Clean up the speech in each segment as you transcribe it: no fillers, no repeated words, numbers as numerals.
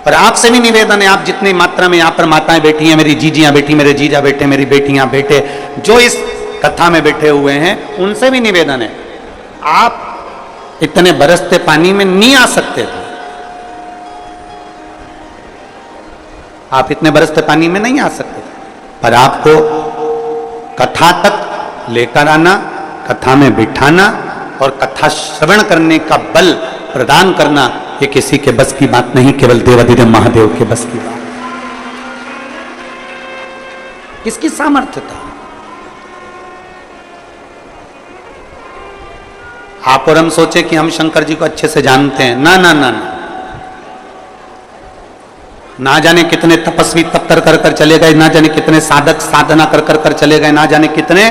और आपसे भी निवेदन है, आप जितनी मात्रा में यहाँ पर माताएं बैठी हैं, मेरी जीजियां बैठी, मेरे जीजा बैठे, मेरी बेटियां बैठे, जो इस कथा में बैठे हुए हैं, उनसे भी निवेदन है, आप इतने बरसते पानी में नहीं आ सकते थे, आप इतने बरसते पानी में नहीं आ सकते, पर आपको कथा तक लेकर आना, कथा में बिठाना और कथा श्रवण करने का बल प्रदान करना, ये किसी के बस की बात नहीं, केवल देवाधिदेव महादेव के बस की बात। किसकी सामर्थ्य था? आप और हम सोचे कि हम शंकर जी को अच्छे से जानते हैं, ना ना ना ना, ना जाने कितने तपस्वी तप कर कर कर चले गए, ना जाने कितने साधक साधना कर कर कर चले गए, ना जाने कितने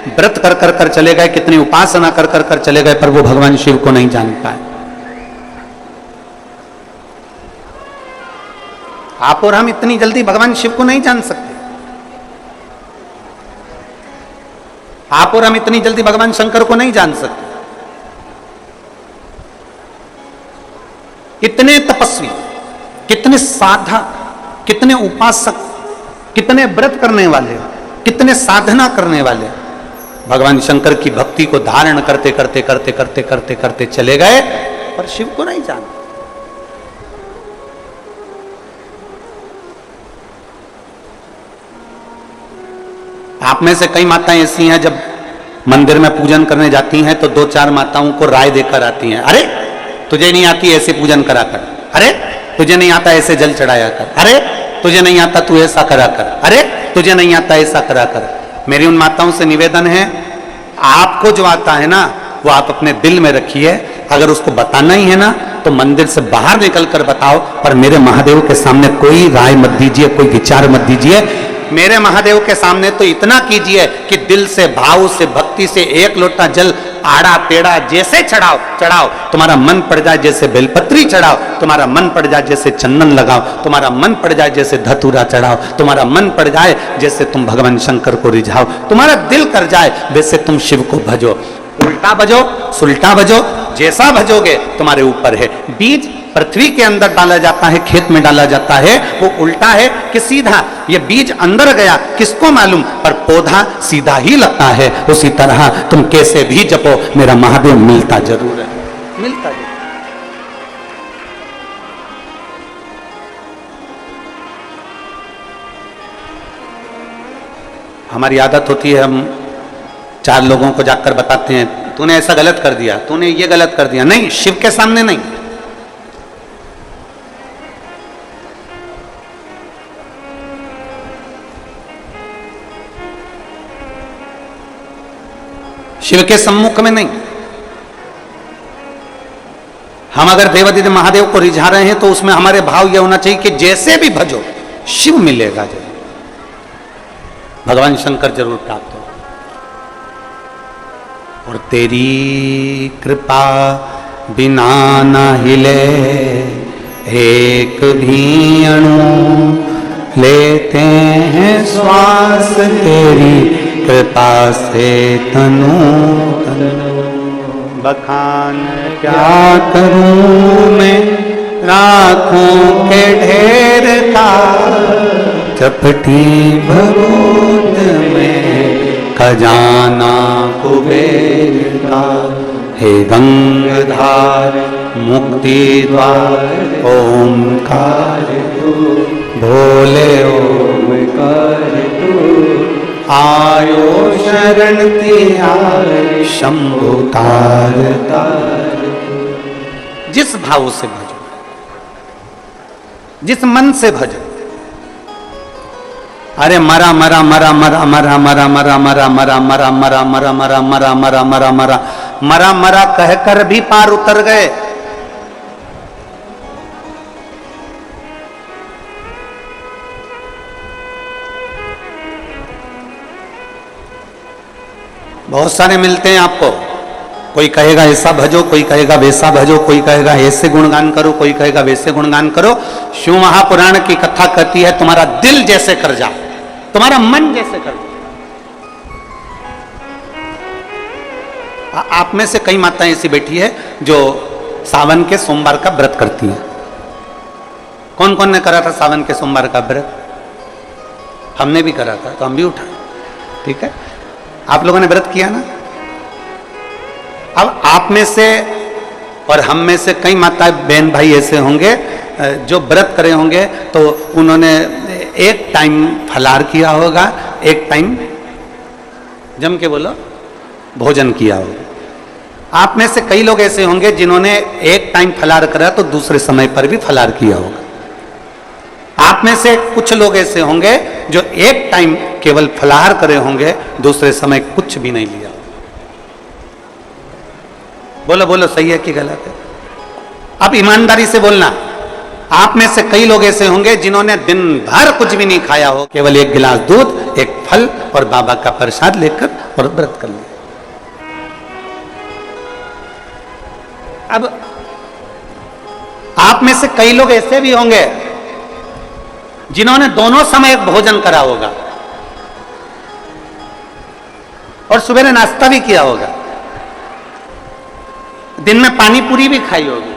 व्रत कर कर कर चले गए, कितनी उपासना कर कर कर चले गए, पर वो भगवान शिव को नहीं जान पाए। आप और हम इतनी जल्दी भगवान शिव को नहीं जान सकते, आप और हम इतनी जल्दी भगवान शंकर को नहीं जान सकते। कितने तपस्वी, कितने साधक, कितने उपासक, कितने व्रत करने वाले, कितने साधना करने वाले भगवान शंकर की भक्ति को धारण करते करते करते करते करते करते चले गए, पर शिव को नहीं जाना। आप में से कई माताएं ऐसी हैं, जब मंदिर में पूजन करने जाती हैं तो दो चार माताओं को राय देकर आती हैं, अरे तुझे नहीं आती ऐसे पूजन करा कर, अरे तुझे नहीं आता ऐसे जल चढ़ाया कर, अरे तुझे नहीं आता तू ऐसा करा कर, अरे तुझे नहीं आता ऐसा करा कर। मेरी उन माताओं से निवेदन है, आपको जो आता है ना वो आप अपने दिल में रखिए, अगर उसको बताना ही है ना तो मंदिर से बाहर निकल कर बताओ, पर मेरे महादेव के सामने कोई राय मत दीजिए, कोई विचार मत दीजिए। मेरे महादेव के सामने तो इतना कीजिए कि दिल से, भाव से, भक्ति से एक लोटा जल आड़ा टेढ़ा जैसे चढ़ाओ चढ़ाओ, तुम्हारा मन पड़ जाए जैसे बेलपत्री चढ़ाओ, तुम्हारा मन पड़ जाए जैसे चंदन लगाओ, तुम्हारा मन पड़ जाए जैसे धतूरा चढ़ाओ, तुम्हारा मन पड़ जाए जैसे तुम भगवान शंकर को रिझाओ, तुम्हारा दिल कर जाए वैसे तुम शिव को भजो। उल्टा भजो, सुल्टा भजो, जैसा भजोगे तुम्हारे ऊपर है। बीज पृथ्वी के अंदर डाला जाता है, खेत में डाला जाता है, वो उल्टा है कि सीधा, ये बीज अंदर गया किसको मालूम, पर पौधा सीधा ही लगता है। उसी तरह तुम कैसे भी जपो, मेरा महादेव मिलता जरूर है, मिलता जरूर। हमारी आदत होती है, हम चार लोगों को जाकर बताते हैं, तूने ऐसा गलत कर दिया, तूने ये गलत कर दिया। नहीं, शिव के सामने नहीं। शिव के सम्मुख में नहीं। हम अगर देवाधिदेव महादेव को रिझा रहे हैं तो उसमें हमारे भाव यह होना चाहिए कि जैसे भी भजो शिव मिलेगा जरूर, भगवान शंकर जरूर प्राप्त हो। और तेरी कृपा बिना न हिले एक भी अणु, लेते हैं श्वास तेरी कृपा से तनु तनु। बखान क्या करूं मैं राखों के ढेर का, चपटी भगोत में खजाना कुबेर का। हे गंगाधार मुक्ति द्वार ओमकार तू, भोले ओमकार तू। आयो शरण तिहार शंभु तार तार। जिस भाव से भजो, जिस मन से भजो। अरे मरा मरा मरा मरा मरा मरा मरा मरा मरा मरा मरा मरा मरा मरा मरा मरा मरा मरा मरा कहकर भी पार उतर गए। बहुत सारे मिलते हैं आपको, कोई कहेगा ऐसा भजो, कोई कहेगा वैसा भजो, कोई कहेगा ऐसे गुणगान करो, कोई कहेगा वैसे गुणगान करो। शिव महापुराण की कथा कहती है तुम्हारा दिल जैसे कर जाए, तुम्हारा मन जैसे कर जाए। आप में से कई माताएं ऐसी बैठी है जो सावन के सोमवार का व्रत करती हैं, कौन कौन ने करा था सावन के सोमवार का व्रत? हमने भी करा था, तो हम भी उठाए। ठीक है, आप लोगों ने व्रत किया ना। अब आप में से और हम में से कई माता बहन भाई ऐसे होंगे जो व्रत करे होंगे, तो उन्होंने एक टाइम फलाहार किया होगा, एक टाइम जम के बोलो भोजन किया होगा। आप में से कई लोग ऐसे होंगे जिन्होंने एक टाइम फलाहार करा तो दूसरे समय पर भी फलाहार किया होगा। आप में से कुछ लोग ऐसे होंगे जो एक टाइम केवल फलाहार करे होंगे, दूसरे समय कुछ भी नहीं लिया। बोलो बोलो, सही है कि गलत है? अब ईमानदारी से बोलना। आप में से कई लोग ऐसे होंगे जिन्होंने दिन भर कुछ भी नहीं खाया हो, केवल एक गिलास दूध, एक फल और बाबा का प्रसाद लेकर और व्रत कर लिया। अब आप में से कई लोग ऐसे भी होंगे जिन्होंने दोनों समय भोजन करा होगा और सुबह नाश्ता भी किया होगा, दिन में पानी पूरी भी खाई होगी,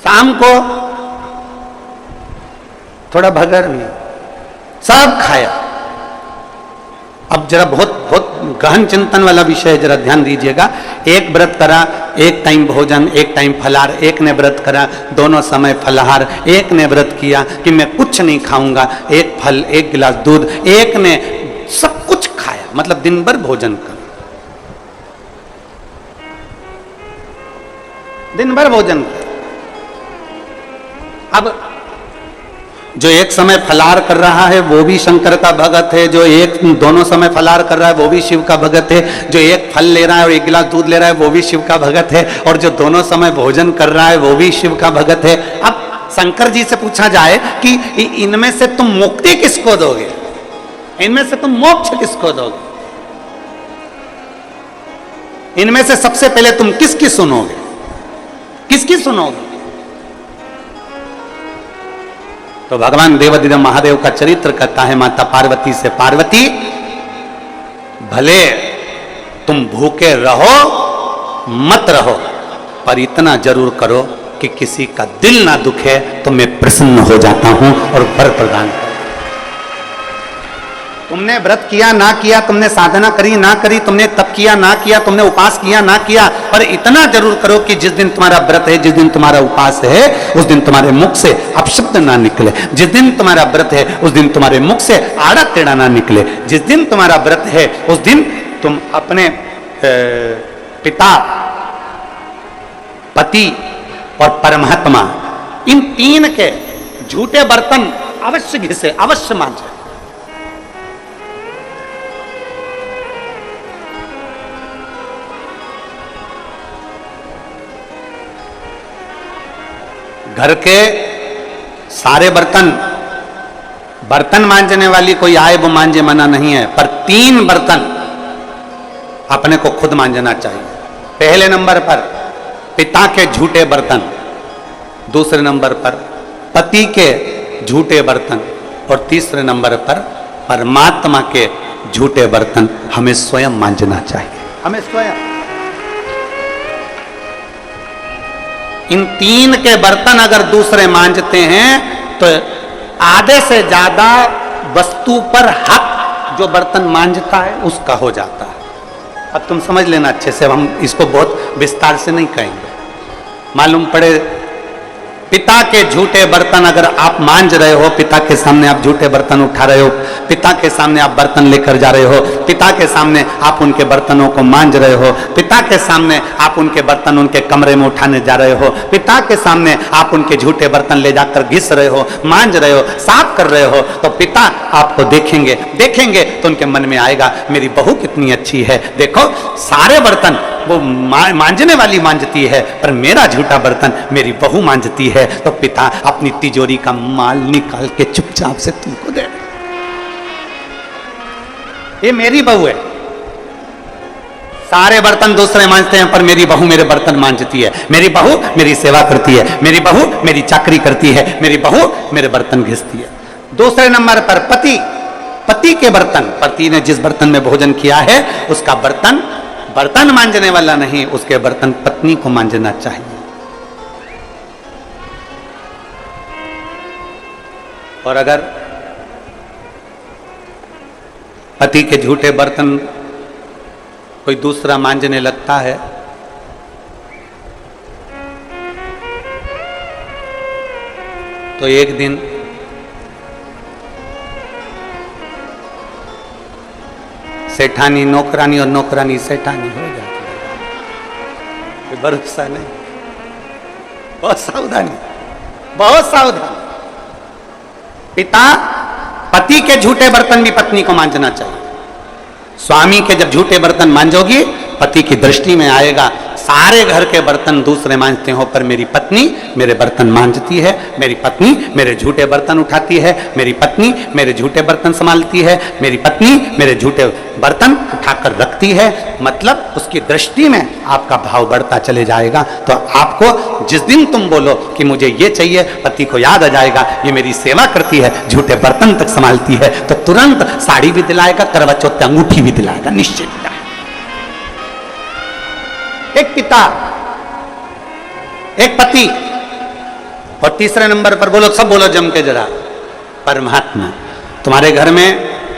शाम को थोड़ा भगर भी, सब खाया। अब जरा बहुत बहुत गहन चिंतन वाला विषय है, जरा ध्यान दीजिएगा। एक व्रत करा, एक टाइम भोजन, एक टाइम फलाहार। एक ने व्रत करा, दोनों समय फलाहार। एक ने व्रत किया कि मैं कुछ नहीं खाऊंगा, एक फल, एक गिलास दूध। एक ने सब कुछ खाया, मतलब दिन भर भोजन कर, दिन भर भोजन कर। अब जो एक समय फलाहार कर रहा है वो भी शंकर का भगत है, जो एक दोनों समय फलाहार कर रहा है वो भी शिव का भगत है, जो एक फल ले रहा है और एक गिलास दूध ले रहा है वो भी शिव का भगत है, और जो दोनों समय भोजन कर रहा है वो भी शिव का भगत है। अब शंकर जी से पूछा जाए कि इनमें से तुम मुक्ति किसको दोगे, इनमें से तुम मोक्ष किसको दोगे, इनमें से सबसे पहले तुम किसकी सुनोगे, किसकी सुनोगे? तो भगवान देवाधिदेव महादेव का चरित्र कहता है माता पार्वती से, पार्वती भले तुम भूखे रहो मत रहो, पर इतना जरूर करो कि किसी का दिल ना दुखे, तो मैं प्रसन्न हो जाता हूं और वर प्रदान कर। तुमने व्रत किया ना किया, तुमने साधना करी ना करी, तुमने तप किया ना किया, तुमने उपास किया ना किया, पर इतना जरूर करो कि जिस दिन तुम्हारा व्रत है, जिस दिन तुम्हारा उपास है, उस दिन तुम्हारे मुख से अपशब्द ना निकले। जिस दिन तुम्हारा व्रत है उस दिन तुम्हारे मुख से आड़ा टेढ़ा ना निकले। जिस दिन तुम्हारा व्रत है उस दिन तुम अपने पिता, पति और परमात्मा, इन तीन के झूठे बर्तन अवश्य घिसे, अवश्य मांझे। घर के सारे बर्तन, बर्तन मांजने वाली कोई आए वो मांजे, मना नहीं है, पर 3 बर्तन अपने को खुद मांजना चाहिए। पहले नंबर पर पिता के झूठे बर्तन, दूसरे नंबर पर पति के झूठे बर्तन, और तीसरे नंबर पर परमात्मा के झूठे बर्तन हमें स्वयं मांजना चाहिए, हमें स्वयं। इन 3 के बर्तन अगर दूसरे मांजते हैं तो आधे से ज्यादा वस्तु पर हक जो बर्तन मांजता है उसका हो जाता है। अब तुम समझ लेना अच्छे से, हम इसको बहुत विस्तार से नहीं कहेंगे। मालूम पड़े पिता के झूठे बर्तन अगर आप मांज रहे हो, पिता के सामने आप झूठे बर्तन उठा रहे हो, पिता के सामने आप बर्तन लेकर जा रहे हो, पिता के सामने आप उनके बर्तनों को मांज रहे हो, पिता के सामने आप उनके बर्तन उनके कमरे में उठाने जा रहे हो, पिता के सामने आप उनके झूठे बर्तन ले जाकर घिस रहे हो, मांज रहे हो, साफ कर रहे हो, तो पिता आपको देखेंगे, देखेंगे तो उनके मन में आएगा मेरी बहू कितनी अच्छी है, देखो सारे बर्तन वो मांजने वाली मांजती है, पर मेरा झूठा बर्तन मेरी बहू मांजती है। तो पिता अपनी तिजोरी का माल निकाल के चुपचाप से तुमको दे, ये मेरी बहू है। सारे बर्तन दूसरे मांजते हैं पर मेरी बहू मेरे बर्तन मांजती है, मेरी बहू मेरी सेवा करती है, मेरी बहू मेरी चाकरी करती है, मेरी बहू मेरे बर्तन घिसती है। दूसरे नंबर पर पति, पति के बर्तन, पति ने जिस बर्तन में भोजन किया है उसका बर्तन बर्तन मांजने वाला नहीं, उसके बर्तन पत्नी को मांजना चाहिए। और अगर पति के झूठे बर्तन कोई दूसरा मांजने लगता है तो एक दिन सेठानी नौकरानी और नौकरानी सेठानी हो जाती है। कोई भरोसा नहीं, बहुत सावधानी, बहुत सावधान। पिता पति के झूठे बर्तन भी पत्नी को मांजना चाहिए। स्वामी के जब झूठे बर्तन मांजोगी पति की दृष्टि में आएगा सारे घर के बर्तन दूसरे मांजते हो पर मेरी पत्नी मेरे बर्तन मांजती है, मेरी पत्नी मेरे झूठे बर्तन उठाती है, मेरी पत्नी मेरे झूठे बर्तन संभालती है, मेरी पत्नी मेरे झूठे बर्तन उठाकर रखती है। मतलब उसकी दृष्टि में आपका भाव बढ़ता चले जाएगा। तो आपको जिस दिन तुम बोलो कि मुझे ये चाहिए, पति को याद आ जाएगा ये मेरी सेवा करती है, झूठे बर्तन तक संभालती है, तो तुरंत साड़ी भी दिलाएगा, करवा चौथ अंगूठी भी दिलाएगा, निश्चित। एक पिता, एक पति, और तीसरे नंबर पर बोलो, सब बोलो जम के जरा, परमात्मा। तुम्हारे घर में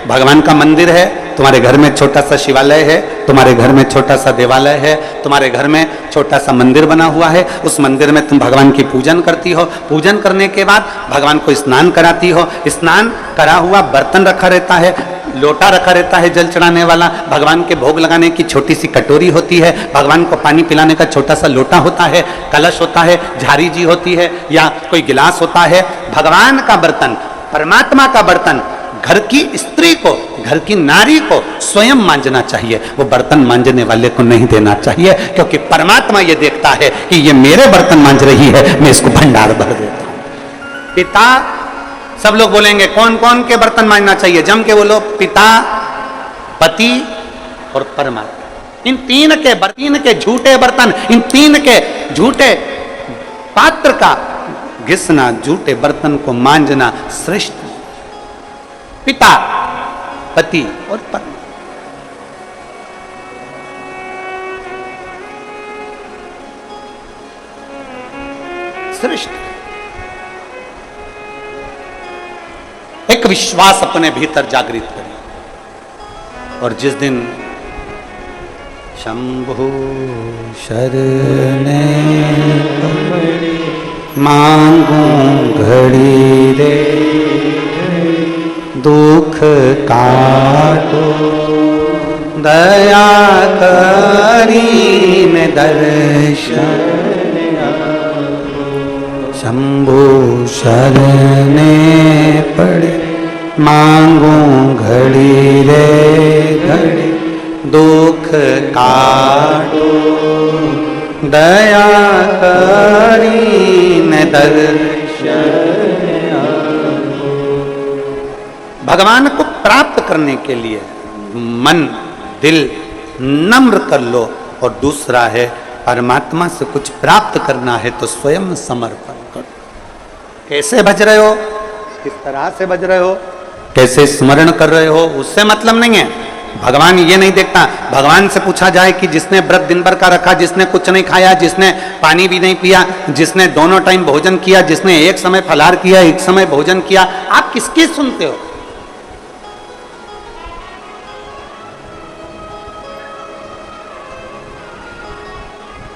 भगवान का मंदिर है, तुम्हारे घर में छोटा सा शिवालय है, तुम्हारे घर में छोटा सा देवालय है, तुम्हारे घर में छोटा सा मंदिर बना हुआ है, उस मंदिर में तुम भगवान की पूजन करती हो। पूजन करने के बाद भगवान को स्नान कराती हो, स्नान करा हुआ बर्तन रखा रहता है, लोटा रखा रहता है जल चढ़ाने वाला, भगवान के भोग लगाने की छोटी सी कटोरी होती है, भगवान को पानी पिलाने का छोटा सा लोटा होता है, कलश होता है, झारी जी होती है या कोई गिलास होता है। भगवान का बर्तन, परमात्मा का बर्तन घर की स्त्री को, घर की नारी को स्वयं मांजना चाहिए, वो बर्तन मांजने वाले को नहीं देना चाहिए, क्योंकि परमात्मा ये देखता है कि ये मेरे बर्तन मांज रही है, मैं इसको भंडार भर देता हूं। पिता, सब लोग बोलेंगे कौन कौन के बर्तन मांजना चाहिए, जम के बोलो, पिता, पति और परमात्मा। इन तीन के झूठे बर्तन, इन तीन के झूठे पात्र का घिसना, झूठे बर्तन को मांजना श्रेष्ठ। पिता, पति और परमात्मा। श्रेष्ठ। एक विश्वास अपने भीतर जागृत करें। और जिस दिन शंभु शरणे मांगू घड़ी रे, दुख काटो दया करीन दर्शन, शंभु शरणे पड़े मांगू घड़ी रे घड़ी, दुख काटो दया करीन दर्शन। भगवान को प्राप्त करने के लिए मन दिल नम्र कर लो, और दूसरा है परमात्मा से कुछ प्राप्त करना है तो स्वयं समर्पण करो। कैसे भज रहे हो, किस तरह से भज रहे हो, कैसे स्मरण कर रहे हो, उससे मतलब नहीं है। भगवान ये नहीं देखता। भगवान से पूछा जाए कि जिसने व्रत दिन भर का रखा, जिसने कुछ नहीं खाया, जिसने पानी भी नहीं पिया, जिसने दोनों टाइम भोजन किया, जिसने एक समय फलाहार किया, एक समय भोजन किया, आप किसकी सुनते हो?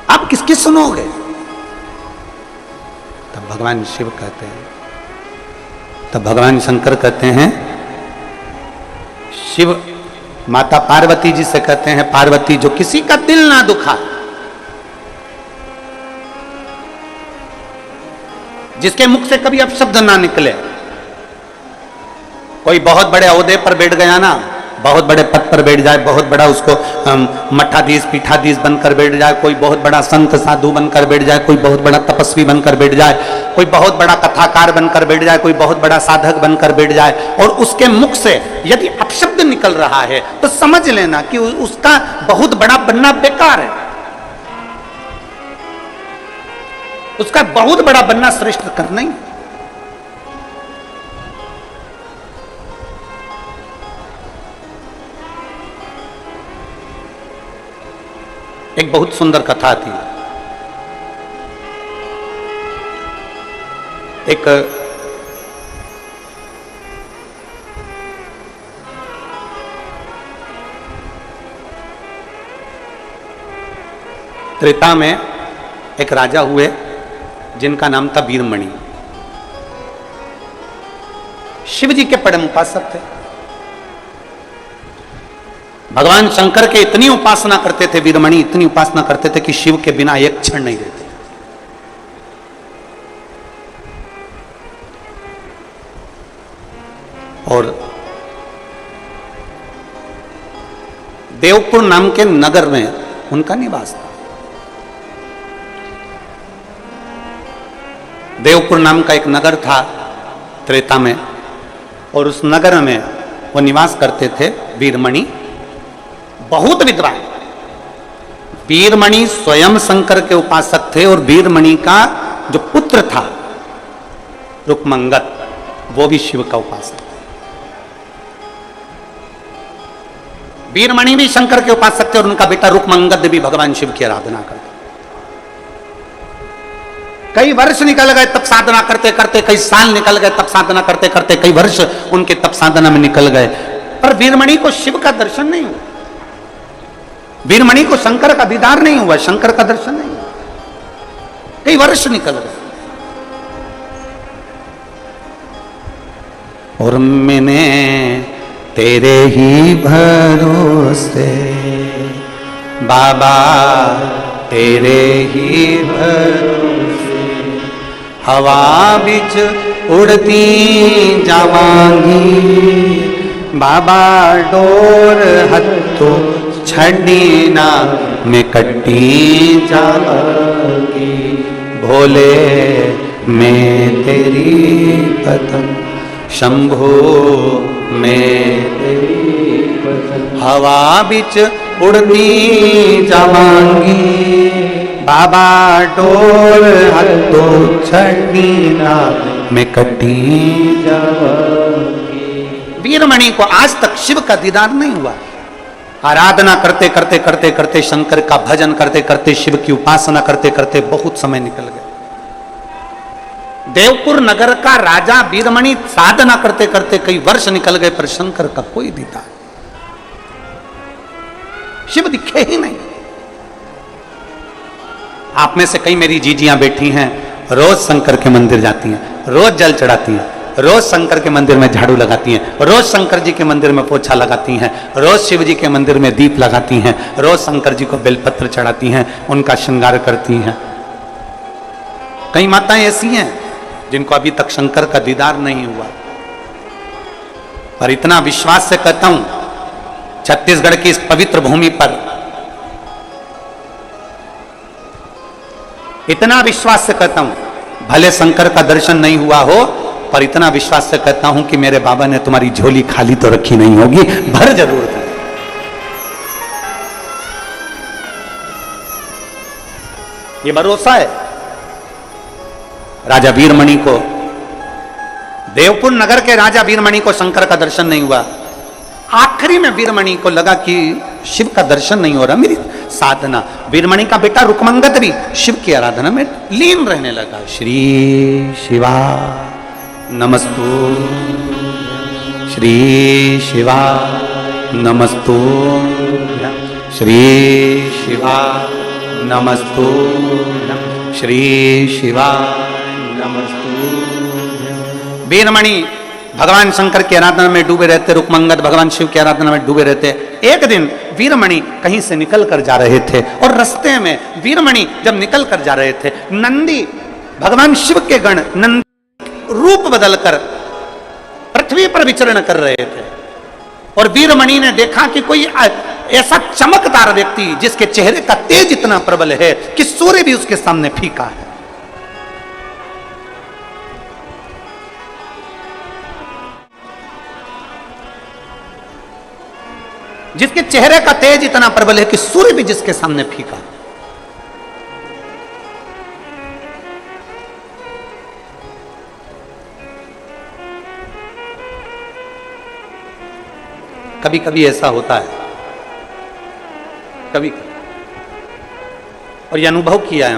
आप किसकी सुनोगे? तब भगवान शिव कहते हैं, तब भगवान शंकर कहते हैं, शिव माता पार्वती जी से कहते हैं, पार्वती जो किसी का दिल ना दुखा, जिसके मुख से कभी अपशब्द ना निकले। कोई बहुत बड़े ओहदे पर बैठ गया ना, बहुत बड़े पद पर बैठ जाए, बहुत बड़ा उसको मठाधीश पीठाधीश बनकर बैठ जाए, कोई बहुत बड़ा संत साधु बनकर बैठ जाए, कोई बहुत बड़ा तपस्वी बनकर बैठ जाए, कोई बहुत बड़ा कथाकार बनकर बैठ जाए, कोई बहुत बड़ा साधक बनकर बैठ जाए, और उसके मुख से यदि अपशब्द निकल रहा है तो समझ लेना कि उसका बहुत बड़ा बनना बेकार है, उसका बहुत बड़ा बनना श्रेष्ठ करना ही। एक बहुत सुंदर कथा थी। एक त्रेता में एक राजा हुए जिनका नाम था वीरमणि। शिव जी के परम उपासक थे। भगवान शंकर के इतनी उपासना करते थे वीरमणि, इतनी उपासना करते थे कि शिव के बिना एक क्षण नहीं रहते। और देवपुर नाम के नगर में उनका निवास था। देवपुर नाम का एक नगर था त्रेता में, और उस नगर में वो निवास करते थे वीरमणि, बहुत विद्वान। वीरमणि स्वयं शंकर के उपासक थे, और वीरमणि का जो पुत्र था रुक्मंगद, वो भी शिव का उपासक था। वीरमणि भी शंकर के उपासक थे, और उनका बेटा रुक्मंगद भी भगवान शिव की आराधना करते। कई वर्ष निकल गए तप साधना करते करते, कई साल निकल गए तप साधना करते करते, कई वर्ष उनके तप साधना में निकल गए, पर वीरमणि को शिव का दर्शन नहीं हुआ। वीरमणि को शंकर का दीदार नहीं हुआ, शंकर का दर्शन नहीं हुआ। कई वर्ष निकल गए, और मैंने तेरे ही भरोसे बाबा, तेरे ही भरोसे हवा बिच उड़ती जावांगी बाबा, डोर हथो छड़ी ना मैं कट्टी जावांगी, भोले मैं तेरी पतंग, शंभो मैं तेरी पतंग, हवा बिच उड़ती जावांगी बाबा, डोर हथो छड़ी ना मैं कट्टी जावांगी। वीरमणि को आज तक शिव का दीदार नहीं हुआ। आराधना करते करते करते करते, शंकर का भजन करते करते, शिव की उपासना करते करते बहुत समय निकल गया। देवपुर नगर का राजा वीरमणि साधना करते करते कई वर्ष निकल गए, पर शंकर का कोई दीदार, शिव दिखे ही नहीं। आप में से कई मेरी जीजियां बैठी हैं, रोज शंकर के मंदिर जाती हैं, रोज जल चढ़ाती हैं, रोज शंकर के मंदिर में झाड़ू लगाती हैं, रोज शंकर जी के मंदिर में पोछा लगाती हैं, रोज शिव जी के मंदिर में दीप लगाती हैं, रोज शंकर जी को बेलपत्र चढ़ाती हैं, उनका श्रृंगार करती हैं। कई माताएं ऐसी हैं जिनको अभी तक शंकर का दीदार नहीं हुआ, पर इतना विश्वास से कहता हूं, छत्तीसगढ़ की इस पवित्र भूमि पर इतना विश्वास से कहता हूं, भले शंकर का दर्शन नहीं हुआ हो, पर इतना विश्वास से कहता हूं कि मेरे बाबा ने तुम्हारी झोली खाली तो रखी नहीं होगी, भर जरूर है। ये भरोसा है। राजा वीरमणि को, देवपुर नगर के राजा वीरमणि को शंकर का दर्शन नहीं हुआ। आखिरी में वीरमणि को लगा कि शिव का दर्शन नहीं हो रहा, मेरी साधना। वीरमणि का बेटा रुक्मंगद भी शिव की आराधना में लीन रहने लगा। श्री शिवा नमस्तु, श्री शिवा नमस्तु, श्री शिवा नमस्तु, श्री शिवा नमस्तु। वीरमणि भगवान शंकर की आराधना में डूबे रहते, रुक्मंगद भगवान शिव की आराधना में डूबे रहते। एक दिन वीरमणि कहीं से निकल कर जा रहे थे, और रास्ते में वीरमणि जब निकल कर जा रहे थे, नंदी, भगवान शिव के गण नंदी रूप बदलकर पृथ्वी पर विचरण कर रहे थे, और वीरमणि ने देखा कि कोई ऐसा चमकदार व्यक्ति जिसके चेहरे का तेज इतना प्रबल है कि सूर्य भी उसके सामने फीका है। जिसके चेहरे का तेज इतना प्रबल है कि सूर्य भी जिसके सामने फीका। कभी कभी ऐसा होता है, कभी कभी, और ये अनुभव किया है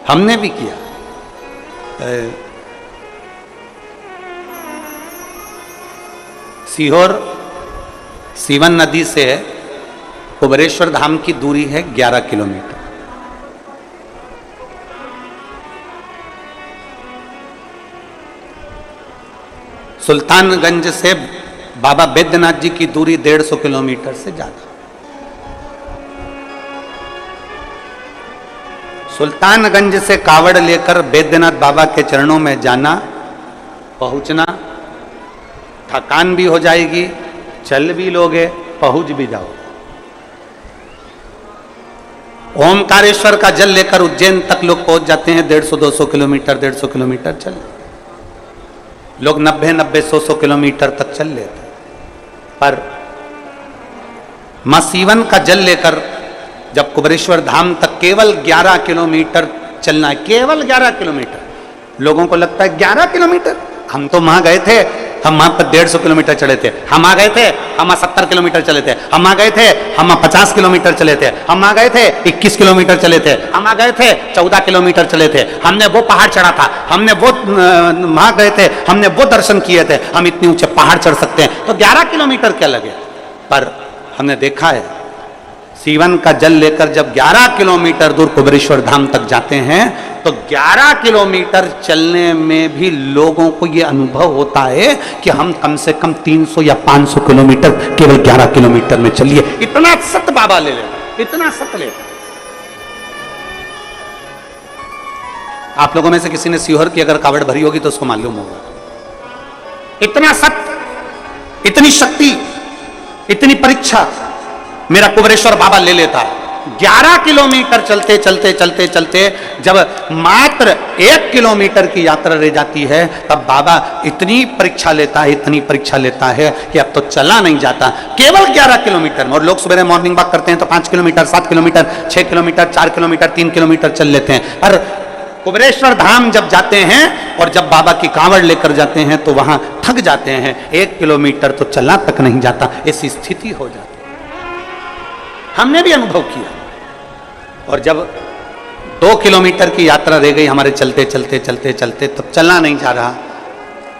हमने भी किया। सीहोर सीवन नदी से कुबरेश्वर धाम की दूरी है 11 किलोमीटर। सुल्तानगंज से बाबा बैद्यनाथ जी की दूरी 150 किलोमीटर से ज्यादा। सुल्तानगंज से कावड़ लेकर बैद्यनाथ बाबा के चरणों में जाना, पहुंचना, थकान भी हो जाएगी, चल भी लोगे, पहुंच भी जाओ। ओमकारेश्वर का जल लेकर उज्जैन तक लोग पहुंच जाते हैं 150-200 किलोमीटर, 150 किलोमीटर चल, लोग 90-100 किलोमीटर तक चल लेते। पर मां सीवन का जल लेकर जब कुबेरेश्वर धाम तक केवल 11 किलोमीटर चलना है, केवल 11 किलोमीटर। लोगों को लगता है 11 किलोमीटर, हम तो वहां गए थे, हम वहां पर 150 किलोमीटर चले थे, हम आ गए थे, हम 70 किलोमीटर चले थे, हम आ गए थे, हम 50 किलोमीटर चले थे, हम आ गए थे 21 किलोमीटर चले थे, हम आ गए थे 14 किलोमीटर चले थे, हमने वो पहाड़ चढ़ा था, हमने वो वहां गए थे, हमने वो दर्शन किए थे, हम इतने ऊंचे पहाड़ चढ़ सकते हैं, तो 11 किलोमीटर क्या लगे। पर हमने देखा है सीवन का जल लेकर जब 11 किलोमीटर दूर कुबेरेश्वर धाम तक जाते हैं तो 11 किलोमीटर चलने में भी लोगों को यह अनुभव होता है कि हम कम से कम 300 या 500 किलोमीटर केवल 11 किलोमीटर में चलिए। इतना सत बाबा ले लेते, इतना सत लेते। आप लोगों में से किसी ने सीहोर की अगर कावड़ भरी होगी तो उसको मालूम होगा, इतना सत, इतनी शक्ति, इतनी परीक्षा मेरा कुबेरेश्वर बाबा ले लेता है। 11 किलोमीटर चलते चलते चलते चलते जब मात्र 1 किलोमीटर की यात्रा रह जाती है तब बाबा इतनी परीक्षा लेता है, इतनी परीक्षा लेता है कि अब तो चला नहीं जाता, केवल 11 किलोमीटर में। और लोग सुबह मॉर्निंग वॉक करते हैं तो 5 kilometre, 7 kilometre, 6 kilometre, 4 kilometre, 3 kilometre चल लेते हैं। पर कुबेरेश्वर धाम जब जाते हैं और जब बाबा की कांवड़ लेकर जाते हैं तो वहां थक जाते हैं, 1 किलोमीटर तो चला तक नहीं जाता, ऐसी स्थिति हो जाती है। हमने भी अनुभव किया। और जब 2 किलोमीटर की यात्रा रह गई हमारे चलते चलते चलते चलते, तब चलना नहीं जा रहा,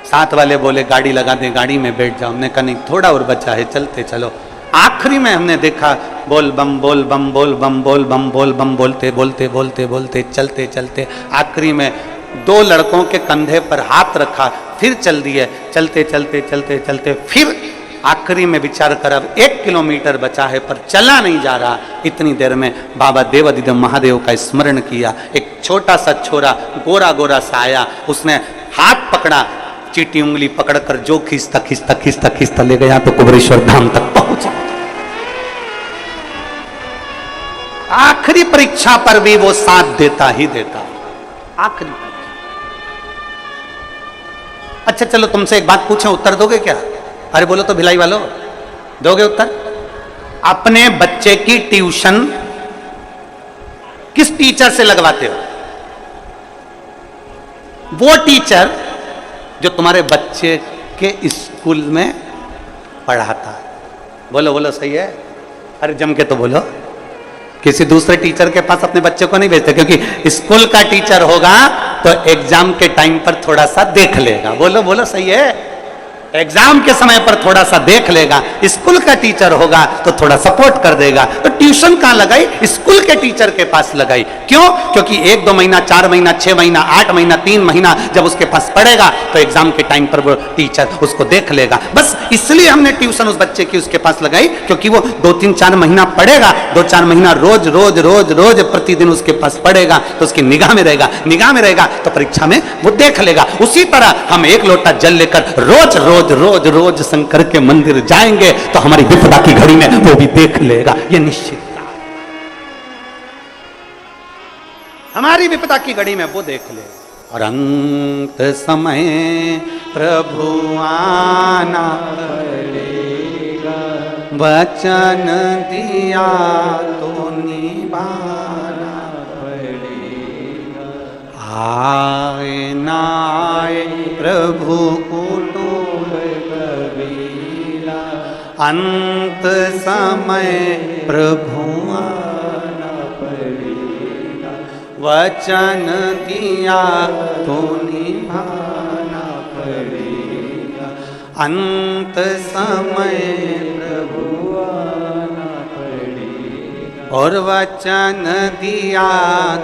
साथ वाले बोले गाड़ी लगा दे, गाड़ी में बैठ जाओ। हमने कहा नहीं, थोड़ा और बचा है, चलते चलो। आखिरी में हमने देखा बोल बम बोल बम बोल बम बोल बम बोल बम बोलते बोलते बोलते बोलते चलते चलते आखिरी में 2 लड़कों के कंधे पर हाथ रखा, फिर चल दिए, चलते चलते चलते चलते फिर आखिरी में विचार कर अब 1 किलोमीटर बचा है पर चला नहीं जा रहा। इतनी देर में बाबा देवादिदेव महादेव का स्मरण किया। एक छोटा सा छोरा गोरा गोरा सा आया, उसने हाथ पकड़ा, चीटी उंगली पकड़कर जो खींचता खींचता खींचता खींचता ले गया तो कुबेरेश्वर धाम तक पहुंचा। आखिरी परीक्षा पर भी वो साथ देता ही देता, आखिरी परीक्षा। अच्छा चलो तुमसे एक बात पूछें, उत्तर दोगे क्या? अरे बोलो तो भिलाई वालों, दोगे उत्तर? अपने बच्चे की ट्यूशन किस टीचर से लगवाते हो? वो टीचर जो तुम्हारे बच्चे के स्कूल में पढ़ाता है। बोलो बोलो, सही है? अरे जम के तो बोलो। किसी दूसरे टीचर के पास अपने बच्चे को नहीं भेजते, क्योंकि स्कूल का टीचर होगा तो एग्जाम के टाइम पर थोड़ा सा देख लेगा। बोलो बोलो, सही है? एग्जाम के समय पर थोड़ा सा देख लेगा। स्कूल का टीचर होगा तो थोड़ा सपोर्ट कर देगा। तो ट्यूशन कहां लगाई? स्कूल के टीचर के पास लगाई। क्यों? क्योंकि 1-2 महीना, 4 महीना, 6 महीना, 8 महीना, 3 महीना जब उसके पास पढ़ेगा तो एग्जाम के टाइम पर वो टीचर उसको देख लेगा। बस इसलिए हमने ट्यूशन उस बच्चे की उसके पास लगाई, क्योंकि वो 2-3-4 महीना पढ़ेगा, 2-4 महीना रोज रोज रोज रोज प्रतिदिन उसके पास पढ़ेगा तो उसकी निगाह में रहेगा, निगाह में रहेगा तो परीक्षा में वो देख लेगा। उसी तरह हम 1 लोटा जल लेकर रोज रोज रोज रोज शंकर के मंदिर जाएंगे तो हमारी विपदा की घड़ी में वो भी देख लेगा, ये निश्चित। हमारी विपदा की घड़ी में वो देख लेगा। और अंत समय प्रभु आना पड़ेगा, वचन दिया तो निभाना पड़ेगा। आए ना आए प्रभु कुटुंब कबीरा, अंत समय प्रभु आना पड़ेगा, वचन दिया तो निभाना पड़ेगा। अंत समय प्रभु आना पड़ेगा और वचन दिया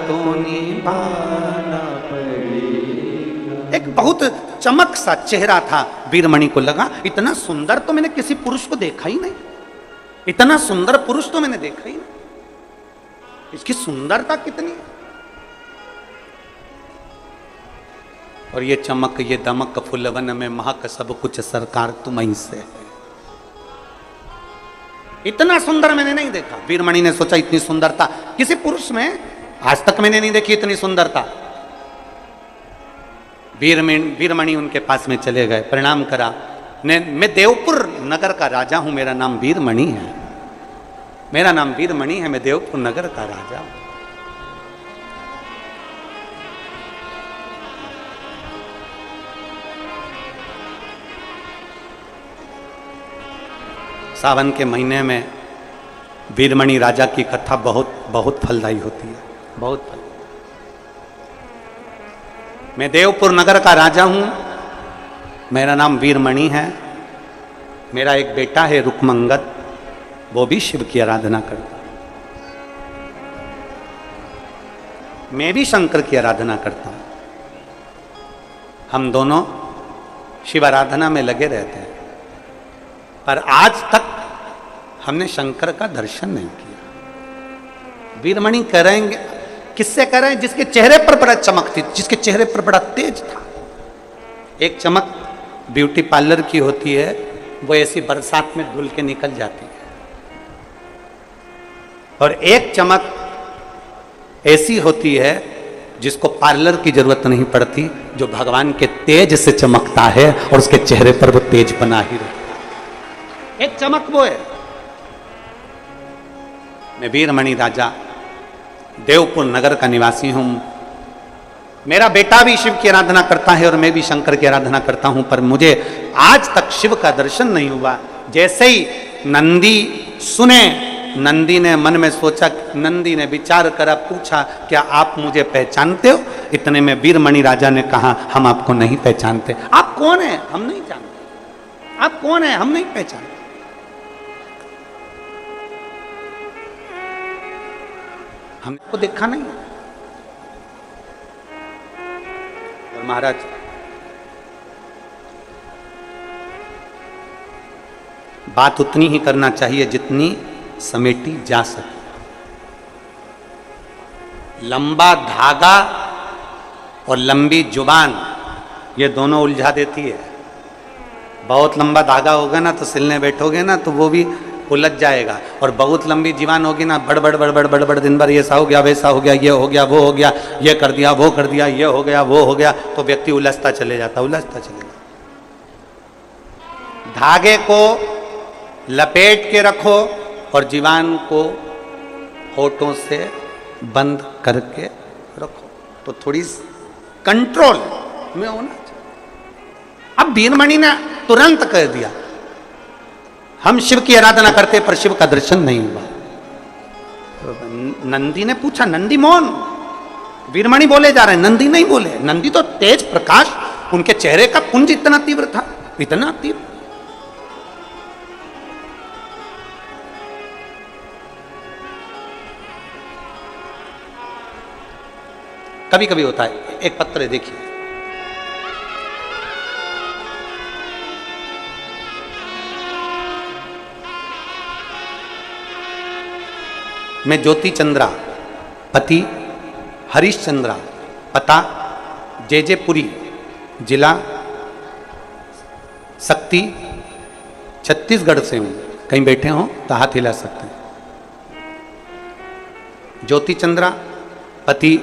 तो निभाना पड़ेगा। एक बहुत चमक सा चेहरा था वीरमणि को। लगा इतना सुंदर तो मैंने किसी पुरुष को देखा ही नहीं, इतना सुंदर पुरुष तो मैंने देखा ही नहीं, इसकी सुंदरता कितनी है। और ये चमक ये दमक फुलवन में महक सब कुछ सरकार तुम्हीं से है। इतना सुंदर मैंने नहीं देखा। वीरमणि ने सोचा इतनी सुंदरता किसी पुरुष में आज तक मैंने नहीं देखी, इतनी सुंदरता। वीरमणि उनके पास में चले गए, प्रणाम करा। मैं देवपुर नगर का राजा हूं, मेरा नाम वीरमणि है, मेरा नाम वीरमणि है, मैं देवपुर नगर का राजा हूं। सावन के महीने में वीरमणि राजा की कथा बहुत बहुत फलदायी होती है, बहुत फल। मैं देवपुर नगर का राजा हूं, मेरा नाम वीरमणि है, मेरा एक बेटा है रुक्मंगद, वो भी शिव की आराधना करता है, मैं भी शंकर की आराधना करता हूं। हम दोनों शिव आराधना में लगे रहते हैं, पर आज तक हमने शंकर का दर्शन नहीं किया। वीरमणि कह रहे हैं, किससे कह रहे हैं? जिसके चेहरे पर बड़ा चमक थी, जिसके चेहरे पर बड़ा तेज था। एक चमक ब्यूटी पार्लर की होती है, वो ऐसी बरसात में धुल के निकल जाती है, और एक चमक ऐसी होती है जिसको पार्लर की जरूरत नहीं पड़ती, जो भगवान के तेज से चमकता है और उसके चेहरे पर वो तेज बना ही रहता है। एक चमक वो है। मैं वीरमणि राजा देवपुर नगर का निवासी हूं, मेरा बेटा भी शिव की आराधना करता है और मैं भी शंकर की आराधना करता हूं, पर मुझे आज तक शिव का दर्शन नहीं हुआ। जैसे ही नंदी सुने, नंदी ने मन में सोचा, नंदी ने विचार करा, पूछा क्या आप मुझे पहचानते हो? इतने में वीरमणि राजा ने कहा हम आपको नहीं पहचानते। आप कौन है? हम नहीं जानते। आप कौन है? हम नहीं पहचानते। हमने को देखा नहीं। और महाराज बात उतनी ही करना चाहिए जितनी समेटी जा सके। लंबा धागा और लंबी जुबान ये दोनों उलझा देती है। बहुत लंबा धागा होगा ना तो सिलने बैठोगे ना तो वो भी उलझ जाएगा, और बहुत लंबी जीवान होगी ना, बड़बड़ बड़बड़ बड़बड़ दिन भर ऐसा हो गया, वैसा हो गया, ये हो गया, वो हो गया, ये कर दिया, वो कर दिया, ये हो गया, वो हो गया, तो व्यक्ति उलझता चले जाता, उलझता चले जाता। धागे को लपेट के रखो और जीवान को होठों से बंद करके रखो, तो थोड़ी कंट्रोल में होना चाहिए। अब वीरमणि ने तुरंत कह दिया हम शिव की आराधना करते, पर शिव का दर्शन नहीं हुआ। नंदी ने पूछा, नंदी मौन, वीरमणि बोले जा रहे हैं, नंदी नहीं बोले। नंदी तो तेज प्रकाश, उनके चेहरे का पुंज इतना तीव्र था, इतना तीव्र। कभी कभी होता है। एक पत्र है, देखिए, मैं ज्योति चंद्रा, पति हरीश चंद्रा, पता जेजेपुरी, जिला शक्ति, छत्तीसगढ़ से हूं। कहीं बैठे हो तो हाथ हिला सकते हैं। ज्योति चंद्रा, पति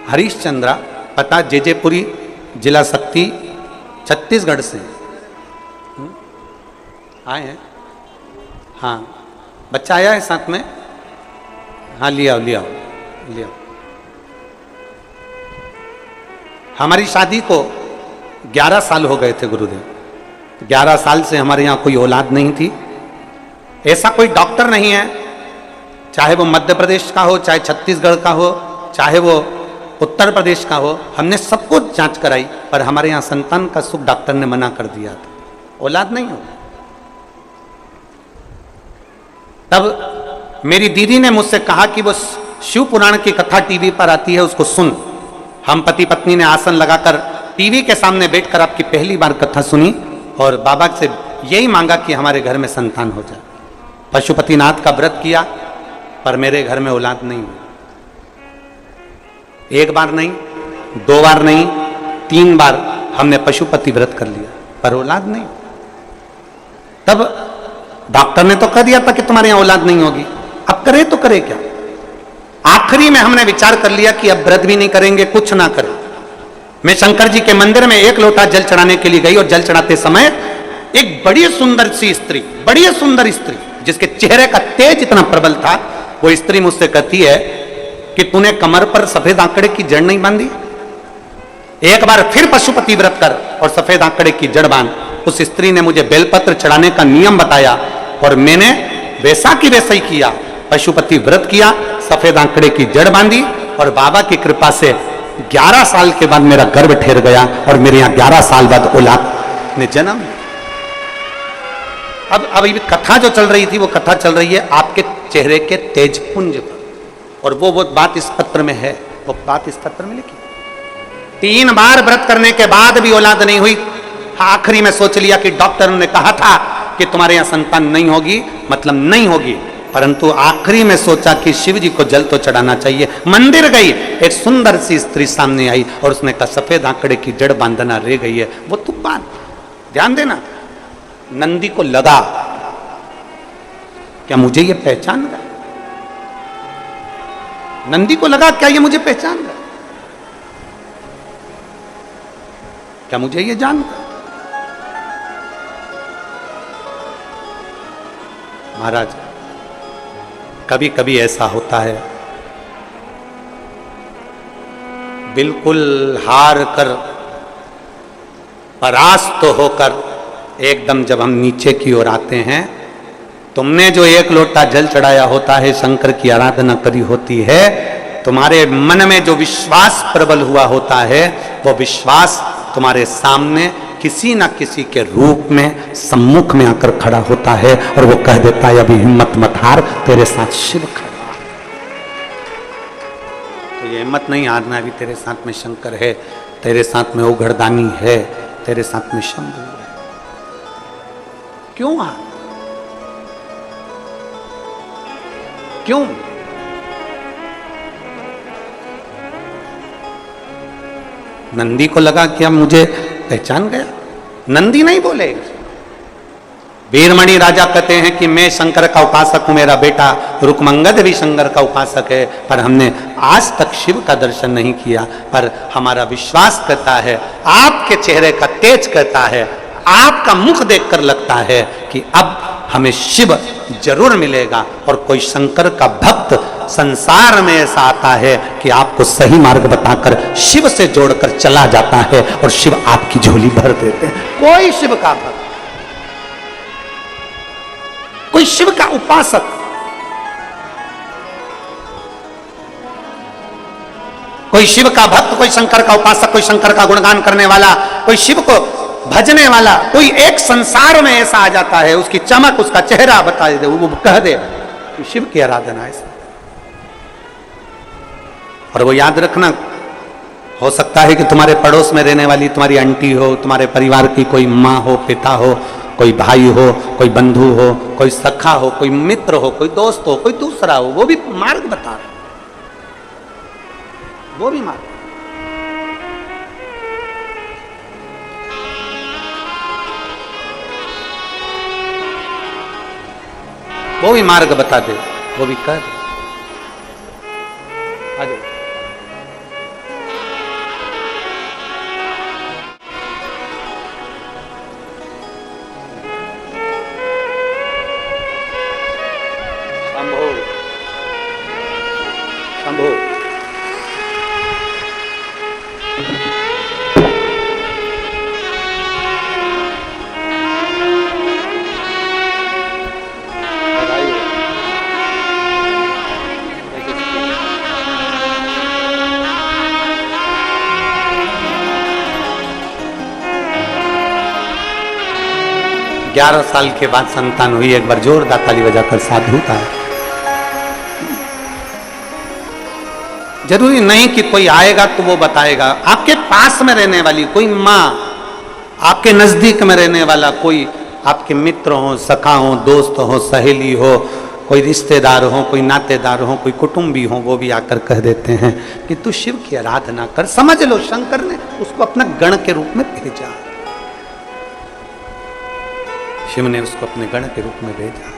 हरीश चंद्रा, पता जेजेपुरी, जिला शक्ति, छत्तीसगढ़ से आए हैं। हाँ, बच्चा आया है साथ में? हाँ, ले आओ ले आओ ले आओ। हमारी शादी को 11 साल हो गए थे गुरुदेव। 11 साल से हमारे यहाँ कोई औलाद नहीं थी। ऐसा कोई डॉक्टर नहीं है, चाहे वो मध्य प्रदेश का हो, चाहे छत्तीसगढ़ का हो, चाहे वो उत्तर प्रदेश का हो, हमने सब कुछ जांच कराई, पर हमारे यहाँ संतान का सुख डॉक्टर ने मना कर दिया था, औलाद नहीं हो। तब मेरी दीदी ने मुझसे कहा कि वो शिव पुराण की कथा टीवी पर आती है, उसको सुन। हम पति पत्नी ने आसन लगाकर टीवी के सामने बैठकर आपकी पहली बार कथा सुनी और बाबा से यही मांगा कि हमारे घर में संतान हो जाए। पशुपतिनाथ का व्रत किया पर मेरे घर में औलाद नहीं हुई। एक बार नहीं, 2 बार नहीं, 3 बार हमने पशुपति व्रत कर लिया पर औलाद नहीं। तब डॉक्टर ने तो कह दिया था कि तुम्हारे यहां औलाद नहीं होगी, अब करे तो करे क्या। आखिरी में हमने विचार कर लिया कि अब व्रत भी नहीं करेंगे, कुछ ना करें। मैं शंकर जी के मंदिर में 1 लोटा जल चढ़ाने के लिए गई और जल चढ़ाते समय एक बड़ी सुंदर सी स्त्री, बड़ी सुंदर स्त्री जिसके चेहरे का तेज इतना प्रबल था, वो स्त्री मुझसे कहती है कि तूने कमर पर सफेद आंकड़े की जड़ नहीं बांधी, एक बार फिर पशुपति व्रत कर और सफेद आंकड़े की जड़ बांध। उस स्त्री ने मुझे बेलपत्र चढ़ाने का नियम बताया और मैंने वैसा की वैसा ही किया। पशुपति व्रत किया, सफेद आंकड़े की जड़ बांधी और बाबा की कृपा से 11 साल के बाद मेरा गर्भ ठहर गया और मेरे यहाँ 11 साल बाद औलाद ने जन्म। अब ये कथा जो चल रही थी वो कथा चल रही है आपके चेहरे के तेजपुंज पर, और वो बात इस पत्र में है, वो बात इस पत्र में लिखी। 3 बार व्रत करने के बाद भी औलाद नहीं हुई। आखिरी में सोच लिया कि डॉक्टर ने कहा था कि तुम्हारे यहां संतान नहीं होगी, मतलब नहीं होगी, परंतु आखिरी में सोचा कि शिव जी को जल तो चढ़ाना चाहिए। मंदिर गई, एक सुंदर सी स्त्री सामने आई और उसने कहा सफेद आंकड़े की जड़ बांधना रह गई है, वो तू बांध। ध्यान देना, नंदी को लगा क्या मुझे ये पहचान रहा, नंदी को लगा क्या ये मुझे पहचान रहा, क्या मुझे ये जान रहा। महाराज कभी कभी ऐसा होता है, बिल्कुल हार कर परास्त होकर एकदम जब हम नीचे की ओर आते हैं, तुमने जो 1 लोटा जल चढ़ाया होता है, शंकर की आराधना करी होती है, तुम्हारे मन में जो विश्वास प्रबल हुआ होता है, वो विश्वास तुम्हारे सामने किसी ना किसी के रूप में सम्मुख में आकर खड़ा होता है और वो कह देता है अभी हिम्मत मत हार, तेरे साथ शिव खड़ा। तो ये हिम्मत नहीं हारना, अभी तेरे साथ में शंकर है, तेरे साथ में उघड़दानी है, तेरे साथ में शंभू है। क्यों हार, क्यों? नंदी को लगा कि अब मुझे पहचान गया, नंदी नहीं बोले। वीरमणि राजा कहते हैं कि मैं शंकर का उपासक हूं, मेरा बेटा रुकमंगद भी शंकर का उपासक है, पर हमने आज तक शिव का दर्शन नहीं किया। पर हमारा विश्वास कहता है, आपके चेहरे का तेज कहता है, आपका मुख देखकर लगता है कि अब हमें शिव जरूर मिलेगा। और कोई शंकर का भक्त संसार में ऐसा आता है कि आपको सही मार्ग बताकर शिव से जोड़कर चला जाता है और शिव आपकी झोली भर देते हैं। कोई शिव का भक्त, कोई शिव का उपासक, कोई शिव का भक्त, कोई शंकर का उपासक, कोई शंकर का गुणगान करने वाला, कोई शिव को भजने वाला, कोई एक संसार में ऐसा आ जाता है, उसकी चमक, उसका चेहरा बता दे, वो कह दे कि शिव की आराधना ऐसा। और वो याद रखना, हो सकता है कि तुम्हारे पड़ोस में रहने वाली तुम्हारी आंटी हो, तुम्हारे परिवार की कोई माँ हो, पिता हो, कोई भाई हो, कोई बंधु हो, कोई सखा हो, कोई मित्र हो, कोई दोस्त हो, कोई दूसरा हो, वो भी मार्ग बता रहे, वो भी मार्ग, वो भी मार्ग बता दे, वो भी कर। आ जाओ। शंभो शंभो 11 साल के बाद संतान हुई। एक बार जोरदार ताली बजाकर साधु था। जरूरी नहीं कि कोई आएगा तो वो बताएगा। आपके पास में रहने वाली कोई माँ, आपके नजदीक में रहने वाला कोई, आपके मित्र हो, सखा हो, दोस्त हो, सहेली हो, कोई रिश्तेदार हो, कोई नातेदार हो, कोई कुटुंबी हो, वो भी आकर कह देते हैं कि तू शिव की आराधना कर। समझ लो शंकर ने उसको अपना गण के रूप में भेजा, शिव ने उसको अपने गण के रूप में भेजा।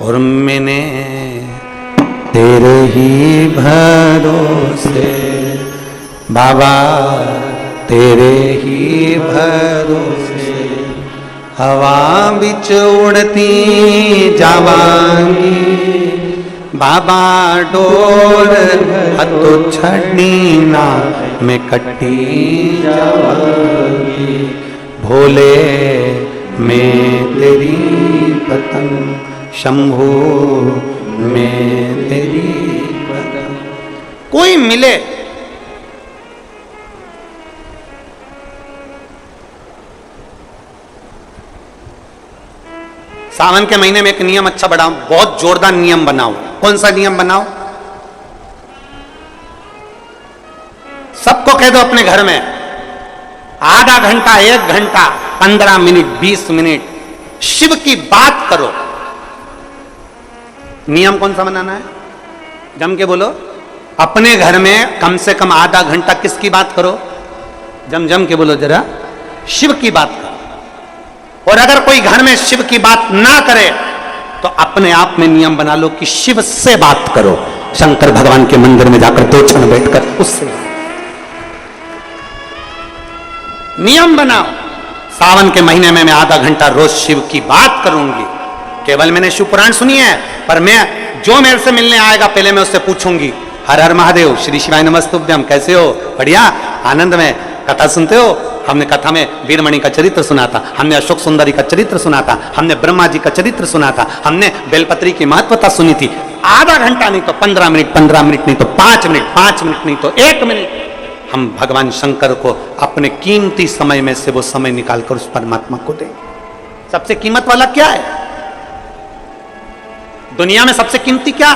और मैंने तेरे ही भरोसे बाबा, तेरे ही भरोसे हवा बिच उड़ती जावांगी बाबा, डोर हतो छड़ी ना मैं कटी जावांगी। भोले मैं तेरी पतंग, शंभू मैं तेरी पतंग। कोई मिले सावन के महीने में एक नियम अच्छा बढ़ाओ, बहुत जोरदार नियम बनाओ। कौन सा नियम बनाओ? सबको कह दो अपने घर में आधा घंटा, 1 घंटा, 15 मिनट, 20 मिनट शिव की बात करो। नियम कौन सा बनाना है? जम के बोलो। अपने घर में कम से कम आधा घंटा किसकी बात करो? जम के बोलो जरा, शिव की बात करो। और अगर कोई घर में शिव की बात ना करे तो अपने आप में नियम बना लो कि शिव से बात करो। शंकर भगवान के मंदिर में जाकर 2 क्षण बैठकर उससे नियम बनाओ। सावन के महीने में मैं आधा घंटा रोज शिव की बात करूंगी। केवल मैंने शिव पुराण सुनी है, पर मैं जो मेरे से मिलने आएगा पहले मैं उससे पूछूंगी, हर हर महादेव, श्री शिवाय नमस्तुभ्यम, कैसे हो? बढ़िया, आनंद में। कथा सुनते हो? हमने कथा में वीरमणि का चरित्र सुना था, हमने अशोक सुंदरी का चरित्र सुना था, हमने ब्रह्मा जी का चरित्र सुना था, हमने बेलपत्री की महत्वता सुनी थी। आधा घंटा नहीं तो 15 मिनट, 15 मिनट नहीं तो 5 मिनट, 5 मिनट नहीं तो 1 मिनट हम भगवान शंकर को अपने कीमती समय में से वो समय निकालकर उस परमात्मा को दें। सबसे कीमत वाला क्या है दुनिया में? सबसे कीमती क्या?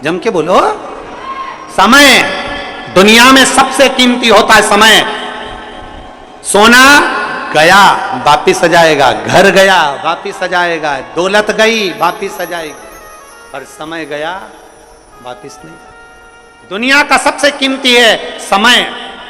जम के बोलो। समय। दुनिया में सबसे कीमती होता है समय। सोना गया वापिस आ जाएगा, घर गया वापिस आ जाएगा, दौलत गई वापिस आ जाएगी, पर समय गया वापिस नहीं। दुनिया का सबसे कीमती है समय।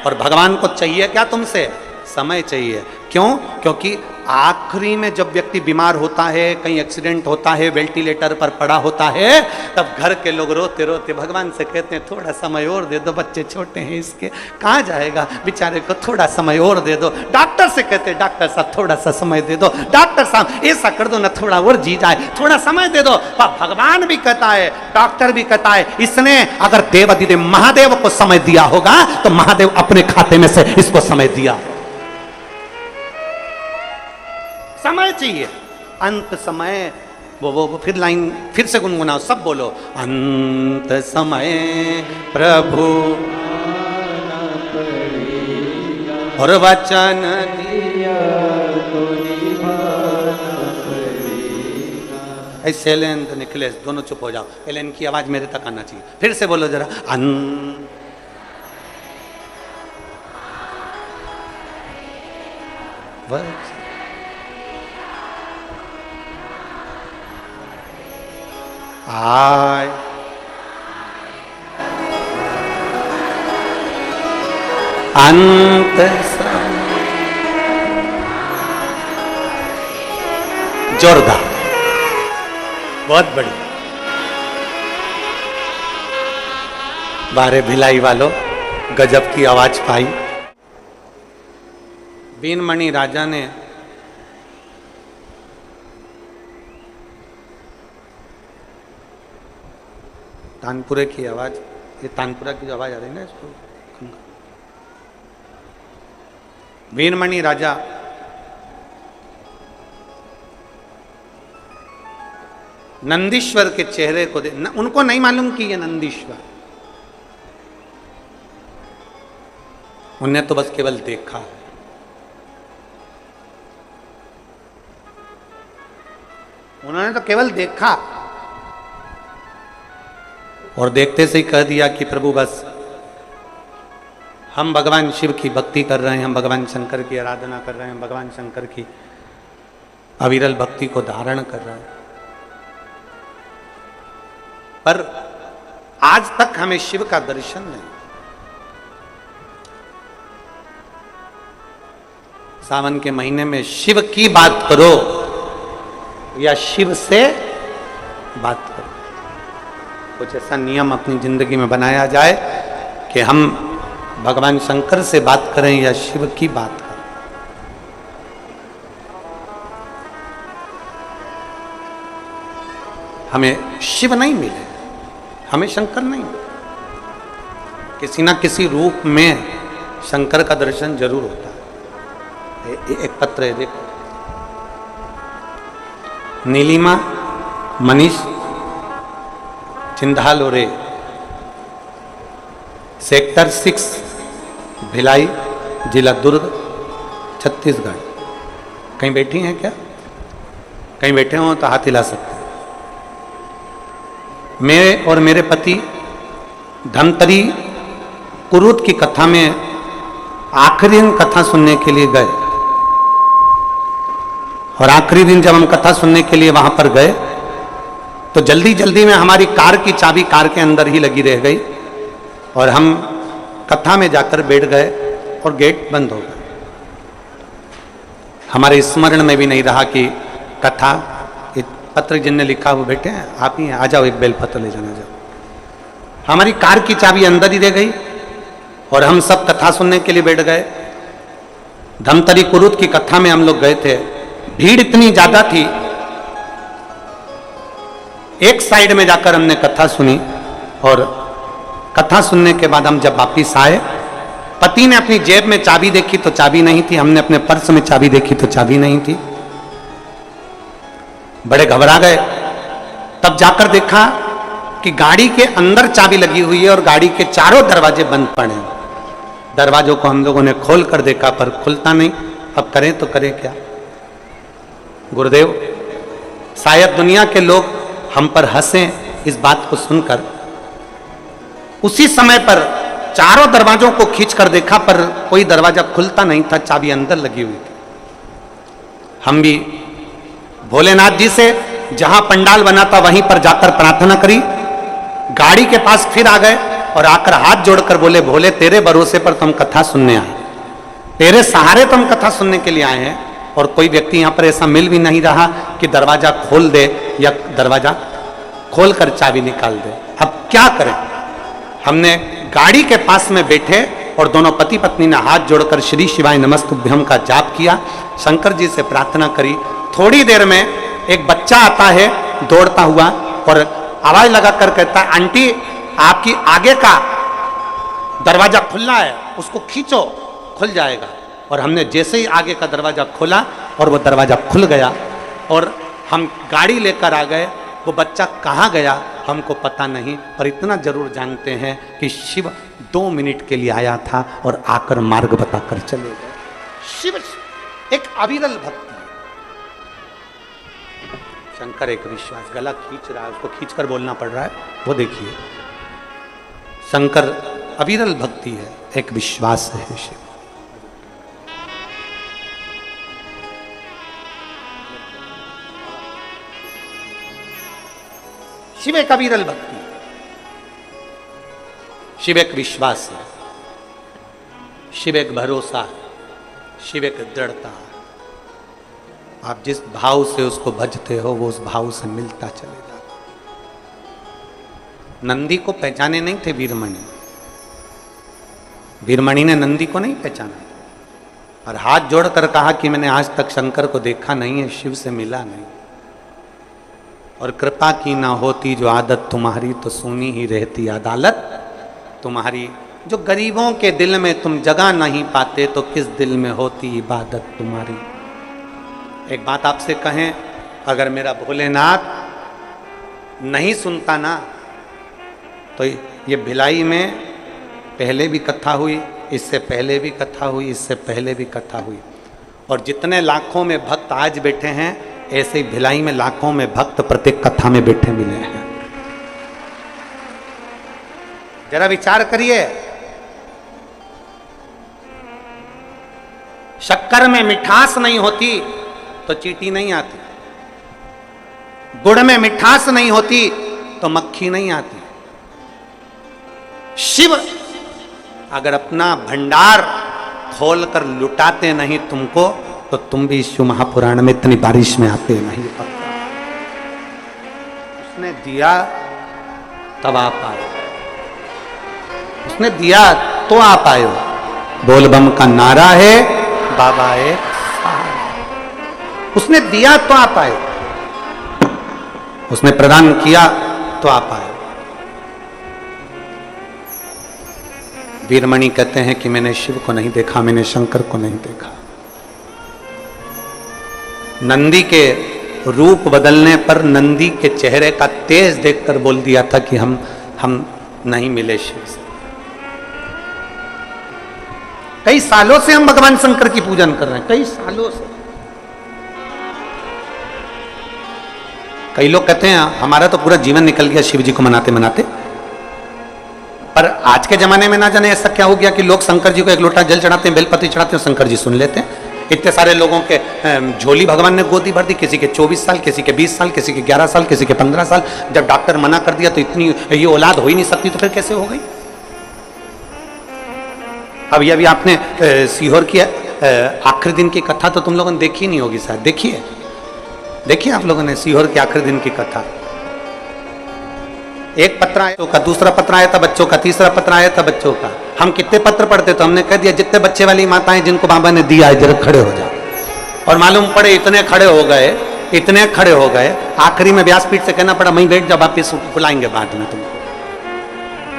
और भगवान को चाहिए क्या तुमसे? समय चाहिए। क्यों? क्योंकि आखिरी में जब व्यक्ति बीमार होता है, कहीं एक्सीडेंट होता है, वेंटिलेटर पर पड़ा होता है, तब घर के लोग रोते रोते भगवान से कहते हैं थोड़ा समय और दे दो, बच्चे छोटे हैं इसके, कहाँ जाएगा बेचारे को, थोड़ा समय और दे दो। डॉक्टर से कहते हैं डॉक्टर साहब थोड़ा सा समय दे दो, डॉक्टर साहब ऐसा कर दो ना, थोड़ा और जी जाए, थोड़ा समय दे दो। पर भगवान भी कहता है, डॉक्टर भी कहता है, इसने अगर देवाधिदेव महादेव को समय दिया होगा तो महादेव अपने खाते में से इसको समय दिया। समय चाहिए, अंत समय। वो फिर लाइन फिर से गुनगुनाओ, सब बोलो। अंत समय प्रभु और वचन दिया तो निभाना पड़ेगा। ऐसे एलेन तो निखिलेश दोनों चुप हो जाओ, एलेन की आवाज मेरे तक आना चाहिए। फिर से बोलो जरा। आय अंत जोरदार, बहुत बढ़िया। बारे भिलाई वालों, गजब की आवाज पाई। वीरमणि राजा ने तानपुरे की आवाज, ये तानपुरा की जो आवाज आ रही है ना इसको, वीरमणि राजा नंदीश्वर के चेहरे को उनको नहीं मालूम कि ये नंदीश्वर, उन्हें तो बस केवल देखा है। उन्होंने तो केवल देखा और देखते से ही कह दिया कि प्रभु बस हम भगवान शिव की भक्ति कर रहे हैं, हम भगवान शंकर की आराधना कर रहे हैं, भगवान शंकर की अविरल भक्ति को धारण कर रहे हैं। पर आज तक हमें शिव का दर्शन नहीं। सावन के महीने में शिव की बात करो या शिव से बात करो। कुछ ऐसा नियम अपनी जिंदगी में बनाया जाए कि हम भगवान शंकर से बात करें या शिव की बात करें। हमें शिव नहीं मिले, हमें शंकर नहीं मिले। किसी ना किसी रूप में शंकर का दर्शन जरूर होता है। एक पत्र है, देखो, नीलिमा मनीष चिंधालोरे, सेक्टर 6, भिलाई, जिला दुर्ग, छत्तीसगढ़। कहीं बैठी हैं क्या? कहीं बैठे हो तो हाथ हिला सकते हैं। मैं और मेरे पति धमतरी कुरूद की कथा में आखिरी दिन कथा सुनने के लिए गए, और आखिरी दिन जब हम कथा सुनने के लिए वहां पर गए तो जल्दी जल्दी में हमारी कार की चाबी कार के अंदर ही लगी रह गई, और हम कथा में जाकर बैठ गए और गेट बंद हो गया। हमारे स्मरण में भी नहीं रहा कि कथा, पत्र जिनने लिखा वो बैठे हैं, आप ही आ जाओ, एक बेलपत्र ले जाना जाओ। हमारी कार की चाबी अंदर ही रह गई और हम सब कथा सुनने के लिए बैठ गए। धमतरी कुरूद की कथा में हम लोग गए थे। भीड़ इतनी ज्यादा थी, एक साइड में जाकर हमने कथा सुनी, और कथा सुनने के बाद हम जब वापिस आए, पति ने अपनी जेब में चाबी देखी तो चाबी नहीं थी, हमने अपने पर्स में चाबी देखी तो चाबी नहीं थी। बड़े घबरा गए। तब जाकर देखा कि गाड़ी के अंदर चाबी लगी हुई है और गाड़ी के चारों दरवाजे बंद पड़े हैं। दरवाजों को हम लोगों ने खोल कर देखा पर खुलता नहीं। अब करें तो करें क्या? गुरुदेव, शायद दुनिया के लोग हम पर हंसें इस बात को सुनकर। उसी समय पर चारों दरवाजों को खींचकर देखा पर कोई दरवाजा खुलता नहीं था, चाबी अंदर लगी हुई थी। हम भी भोलेनाथ जी से जहां पंडाल बना था वहीं पर जाकर प्रार्थना करी। गाड़ी के पास फिर आ गए और आकर हाथ जोड़कर बोले, भोले तेरे भरोसे पर तुम कथा सुनने आए, तेरे सहारे तुम कथा सुनने के लिए आए हैं, और कोई व्यक्ति यहां पर ऐसा मिल भी नहीं रहा कि दरवाजा खोल दे या दरवाजा खोलकर चाबी निकाल दे। अब क्या करें? हमने गाड़ी के पास में बैठे और दोनों पति पत्नी ने हाथ जोड़कर श्री शिवाय नमस्तुभ्यम का जाप किया, शंकर जी से प्रार्थना करी। थोड़ी देर में एक बच्चा आता है दौड़ता हुआ और आवाज लगाकर कहता है, आंटी आपकी आगे का दरवाजा खुला है, उसको खींचो, खुल जाएगा। और हमने जैसे ही आगे का दरवाजा खोला और वो दरवाजा खुल गया और हम गाड़ी लेकर आ गए। वो बच्चा कहाँ गया हमको पता नहीं, पर इतना जरूर जानते हैं कि शिव 2 मिनट के लिए आया था और आकर मार्ग बताकर चले गए। शिव एक अविरल भक्ति। शंकर एक विश्वास, गला खींच रहा है, उसको खींचकर बोलना पड़ रहा है, वो देखिए। शंकर अविरल भक्ति है, एक विश्वास है शिव। शिव एक अविरल भक्ति है, शिव एक विश्वास है, शिव एक भरोसा है, शिव एक दृढ़ता है। आप जिस भाव से उसको भजते हो वो उस भाव से मिलता चलेगा। नंदी को पहचाने नहीं थे वीरमणि, वीरमणि ने नंदी को नहीं पहचाना और हाथ जोड़कर कहा कि मैंने आज तक शंकर को देखा नहीं है, शिव से मिला नहीं, और कृपा की ना होती जो आदत तुम्हारी तो सुनी ही रहती अदालत तुम्हारी। जो गरीबों के दिल में तुम जगह नहीं पाते तो किस दिल में होती इबादत तुम्हारी। एक बात आपसे कहें, अगर मेरा भोलेनाथ नहीं सुनता ना तो ये भिलाई में पहले भी कथा हुई, इससे पहले भी कथा हुई, इससे पहले भी कथा हुई, और जितने लाखों में भक्त आज बैठे हैं ऐसे ही भिलाई में लाखों में भक्त प्रत्येक कथा में बैठे मिले हैं। जरा विचार करिए, शक्कर में मिठास नहीं होती तो चींटी नहीं आती, गुड़ में मिठास नहीं होती तो मक्खी नहीं आती। शिव अगर अपना भंडार खोलकर लुटाते नहीं तुमको, तो तुम भी शिव महापुराण में इतनी बारिश में आते नहीं। उसने दिया तब आप आए, उसने दिया तो आप आए हो। बोलबम का नारा है, बाबा है, उसने दिया तो आप आए, उसने प्रदान किया तो आप आए। वीरमणि कहते हैं कि मैंने शिव को नहीं देखा, मैंने शंकर को नहीं देखा। नंदी के रूप बदलने पर नंदी के चेहरे का तेज देखकर बोल दिया था कि हम नहीं मिले शिव से। कई सालों से हम भगवान शंकर की पूजन कर रहे हैं, कई सालों से। कई लोग कहते हैं हमारा तो पूरा जीवन निकल गया शिव जी को मनाते मनाते। पर आज के जमाने में ना जाने ऐसा क्या हो गया कि लोग शंकर जी को एक लोटा जल चढ़ाते हैं, बेलपत्री चढ़ाते हैं, शंकर जी सुन लेते हैं। इतने सारे लोगों के झोली भगवान ने गोदी भर दी, किसी के 24 साल, किसी के 20 साल, किसी के 11 साल, किसी के 15 साल। जब डॉक्टर मना कर दिया तो इतनी ये औलाद हो ही नहीं सकती, तो फिर कैसे हो गई? अभी आपने सीहोर की आखिरी दिन की कथा तो तुम लोगों ने देखी नहीं होगी शायद। देखिए आप लोगों ने सीहोर के आखिरी दिन की कथा। एक पत्र आया का, दूसरा पत्र आया था बच्चों का, तीसरा पत्र आया था बच्चों का। हम कितने पत्र पढ़ते तो हमने कह दिया जितने बच्चे वाली माताएं जिनको बाबा ने दिया है जरा खड़े हो जाओ। और मालूम पड़े इतने खड़े हो गए। आखिरी में व्यासपीठ से कहना पड़ा वहीं बैठ जाओ, वापिस बुलाएंगे बाद में तुमको।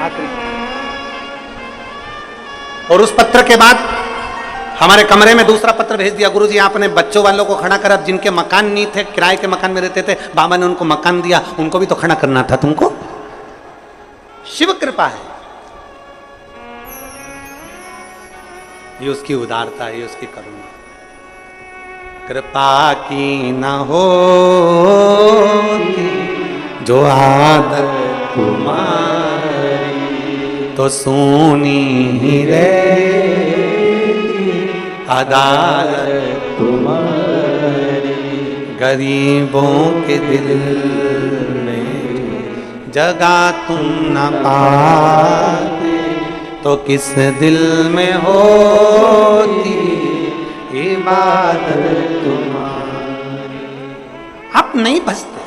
आखिरी और उस पत्र के बाद हमारे कमरे में दूसरा पत्र भेज दिया, गुरुजी आपने बच्चों वालों को खड़ा करा, जिनके मकान नहीं थे, किराए के मकान में रहते थे, बाबा ने उनको मकान दिया, उनको भी तो खड़ा करना था तुमको। शिव कृपा है, ये उसकी उदारता है, ये उसकी करुणा। कृपा की न हो जो आदत तुम्हारी, तो सोनी ही रे अदालत तुम्हारी। गरीबों के दिल में जगह तुम न पाते, तो किस दिल में होती इबादत तुम्हारी। आप नहीं बसते,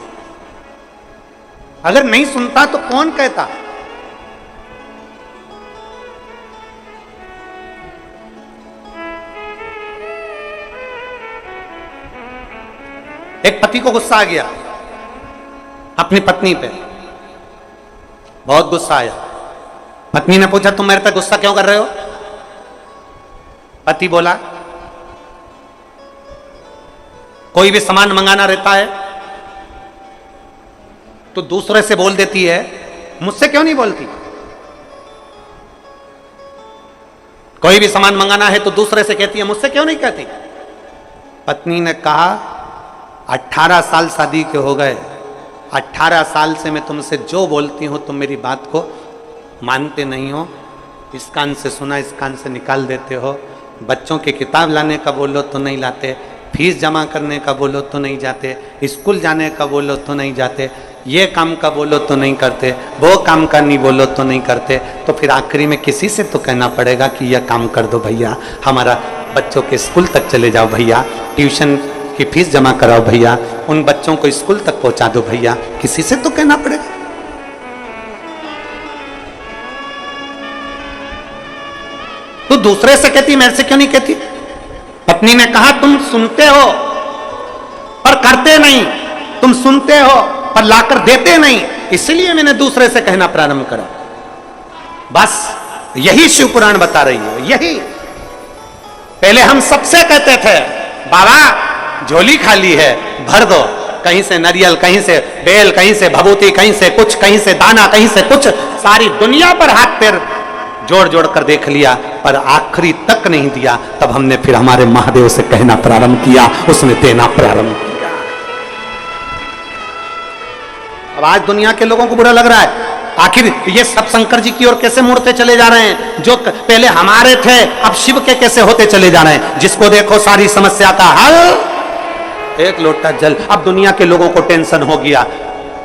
अगर नहीं सुनता तो कौन कहता? एक पति को गुस्सा आ गया अपनी पत्नी पे, बहुत गुस्सा आया। पत्नी ने पूछा तुम मेरे पे गुस्सा क्यों कर रहे हो? पति बोला कोई भी सामान मंगाना रहता है तो दूसरे से बोल देती है, मुझसे क्यों नहीं बोलती? कोई भी सामान मंगाना है तो दूसरे से कहती है, मुझसे क्यों नहीं कहती? पत्नी ने कहा 18 साल शादी के हो गए, 18 साल से मैं तुमसे जो बोलती हूं तुम मेरी बात को मानते नहीं हो। इस कान से सुना इस कान से निकाल देते हो। बच्चों की किताब लाने का बोलो तो नहीं लाते, फीस जमा करने का बोलो तो नहीं जाते, स्कूल जाने का बोलो तो नहीं जाते, ये काम का बोलो तो नहीं करते, वो काम का नहीं बोलो तो नहीं करते। तो फिर आखिरी में किसी से तो कहना पड़ेगा कि यह काम कर दो भैया, हमारा बच्चों के स्कूल तक चले जाओ भैया, ट्यूशन की फीस जमा कराओ भैया, उन बच्चों को स्कूल तक पहुंचा दो भैया, किसी से तो कहना पड़ेगा। तो दूसरे से कहती, मेरे से क्यों नहीं कहती? पत्नी ने कहा तुम सुनते हो पर करते नहीं, तुम सुनते हो पर लाकर देते नहीं, इसलिए मैंने दूसरे से कहना प्रारंभ करा। बस यही शिव पुराण बता रही है। यही पहले हम सबसे कहते थे बाबा झोली खाली है भर दो, कहीं से नारियल, कहीं से बेल, कहीं से भभूति, कहीं से कुछ, कहीं से दाना, कहीं से कुछ, सारी दुनिया पर हाथ पैर जोड़ जोड़ कर देख लिया पर आखिरी तक नहीं दिया। तब हमने फिर हमारे महादेव से कहना प्रारंभ किया, उसने देना प्रारंभ किया। अब आज दुनिया के लोगों को बुरा लग रहा है, आखिर ये सब शंकर जी की ओर कैसे मुड़ते चले जा रहे हैं? जो पहले हमारे थे अब शिव के कैसे होते चले जा रहे हैं? जिसको देखो सारी समस्या का हल एक लोटा जल। अब दुनिया के लोगों को टेंशन हो गया,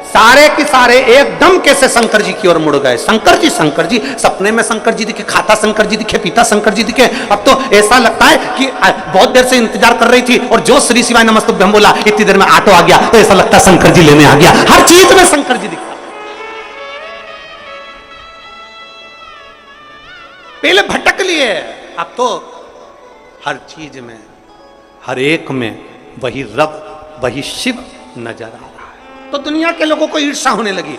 सारे के सारे एकदम कैसे शंकर जी की ओर मुड़ गए। शंकर जी सपने में शंकर जी दिखे, खाता शंकर जी दिखे, पीता शंकर जी दिखे। अब तो ऐसा लगता है कि बहुत देर से इंतजार कर रही थी और जो श्री शिवाय नमस्तुभ्यम बोला इतनी देर में ऑटो आ गया, तो ऐसा लगता है शंकर जी लेने आ गया। हर चीज में शंकर जी दिखा। पहले भटक लिए, अब तो हर चीज में, हर एक में वही रब, वही शिव नजर आ रहा है। तो दुनिया के लोगों को ईर्ष्या होने लगी।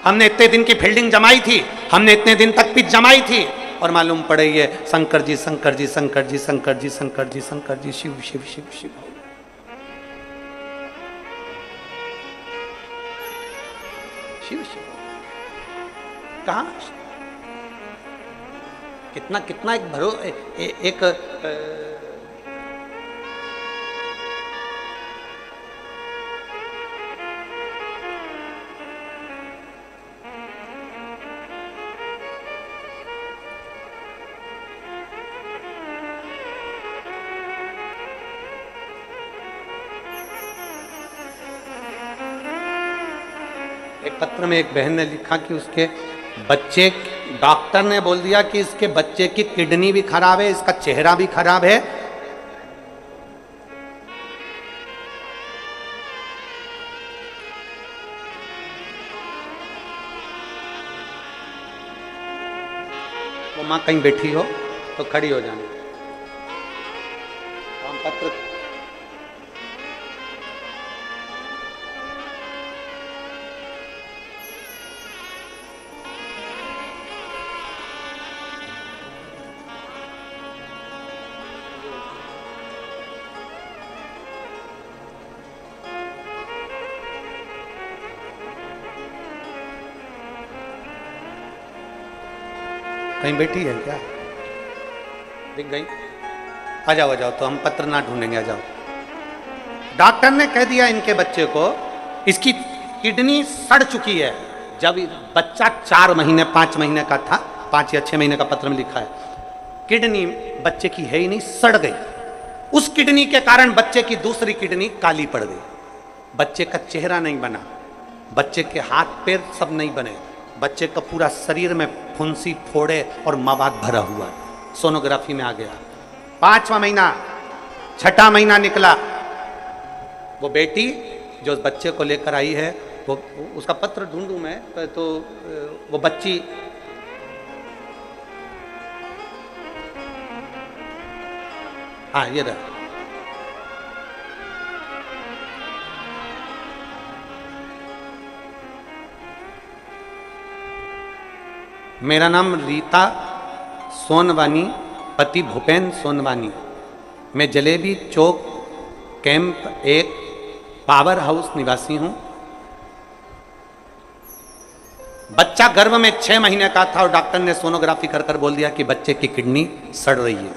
हमने इतने दिन की फील्डिंग जमाई थी, हमने इतने दिन तक पिच जमाई थी, और मालूम पड़े ये शंकर जी शंकर जी शंकर जी शंकर जी शंकर जी शंकर जी शिव शिव शिव शिव। शिव शिव कहां? कितना कितना एक भरो एक पत्र में एक बहन ने लिखा कि उसके बच्चे, डॉक्टर ने बोल दिया कि इसके बच्चे की किडनी भी खराब है, इसका चेहरा भी खराब है। वो मां कहीं बैठी हो तो खड़ी हो जाना। हम पत्र कहीं बैठी है क्या? दिख गई? आ जाओ आ जाओ, तो हम पत्र ना ढूंढेंगे, आ जाओ। डॉक्टर ने कह दिया इनके बच्चे को इसकी किडनी सड़ चुकी है। जब बच्चा 4 महीने 5 महीने का था, 5 या 6 महीने का पत्र में लिखा है, किडनी बच्चे की है ही नहीं, सड़ गई। उस किडनी के कारण बच्चे की दूसरी किडनी काली पड़ गई। बच्चे का चेहरा नहीं बना, बच्चे के हाथ पैर सब नहीं बने, बच्चे का पूरा शरीर में फुंसी फोड़े और मवाद भरा हुआ। सोनोग्राफी में आ गया। 5वां महीना, 6ठा महीना निकला। वो बेटी जो उस बच्चे को लेकर आई है, वो उसका पत्र ढूंढूं मैं तो वो बच्ची हाँ ये रहा। मेरा नाम रीता सोनवानी, पति भूपेन सोनवानी। मैं जलेबी चौक कैंप 1 पावर हाउस निवासी हूं। बच्चा गर्भ में 6 महीने का था और डॉक्टर ने सोनोग्राफी कर कर बोल दिया कि बच्चे की किडनी सड़ रही है।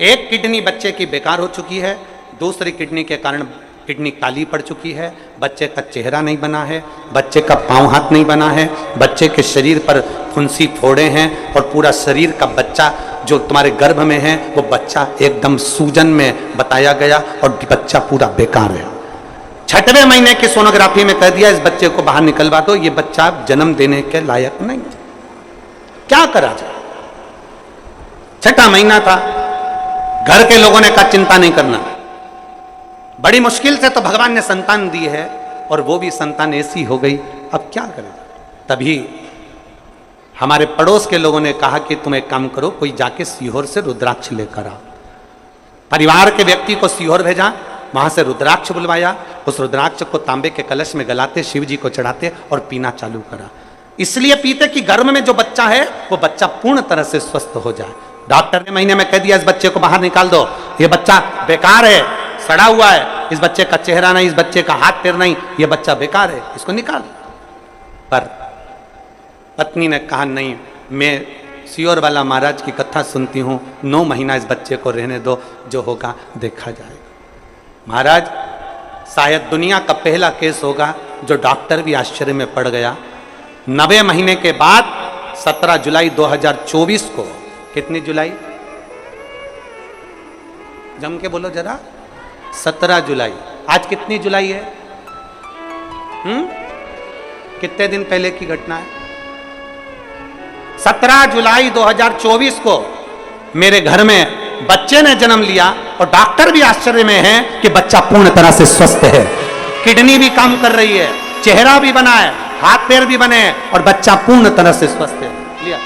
एक किडनी बच्चे की बेकार हो चुकी है, दूसरी किडनी के कारण किडनी काली पड़ चुकी है, बच्चे का चेहरा नहीं बना है, बच्चे का पांव हाथ नहीं बना है, बच्चे के शरीर पर फुंसी फोड़े हैं और पूरा शरीर का बच्चा जो तुम्हारे गर्भ में है वो बच्चा एकदम सूजन में बताया गया और बच्चा पूरा बेकार है। 6वें महीने की सोनोग्राफी में कह दिया इस बच्चे को बाहर निकलवा दो, ये बच्चा जन्म देने के लायक नहीं। क्या करा जाए? 6ठा महीना था। घर के लोगों ने कहा चिंता नहीं करना, बड़ी मुश्किल से तो भगवान ने संतान दी है और वो भी संतान ऐसी हो गई, अब क्या करें? तभी हमारे पड़ोस के लोगों ने कहा कि तुम एक काम करो, कोई जाके सीहोर से रुद्राक्ष लेकर आओ। परिवार के व्यक्ति को सीहोर भेजा, वहां से रुद्राक्ष बुलवाया। उस रुद्राक्ष को तांबे के कलश में गलाते, शिव जी को चढ़ाते और पीना चालू करा। इसलिए पीते कि गर्भ में जो बच्चा है वो बच्चा पूर्ण तरह से स्वस्थ हो जाए। डॉक्टर ने महीने में कह दिया इस बच्चे को बाहर निकाल दो, ये बच्चा बेकार है, सड़ा हुआ है, इस बच्चे का चेहरा नहीं, इस बच्चे का हाथ पैर नहीं, ये बच्चा बेकार है, इसको निकाल। पर पत्नी ने कहा नहीं, मैं सियोर वाला महाराज की कथा सुनती हूँ, 9 महीना इस बच्चे को रहने दो, जो होगा देखा जाएगा। महाराज शायद दुनिया का पहला केस होगा जो डॉक्टर भी आश्चर्य में पड़ गया। 90 महीने के बाद 17 जुलाई 2024 को, कितनी जुलाई, जम के बोलो जरा, 17 जुलाई। आज कितनी जुलाई है? कितने दिन पहले की घटना है? 17 जुलाई 2024 को मेरे घर में बच्चे ने जन्म लिया और डॉक्टर भी आश्चर्य में है कि बच्चा पूर्ण तरह से स्वस्थ है, किडनी भी काम कर रही है, चेहरा भी बना है, हाथ पैर भी बने हैं और बच्चा पूर्ण तरह से स्वस्थ है। लिया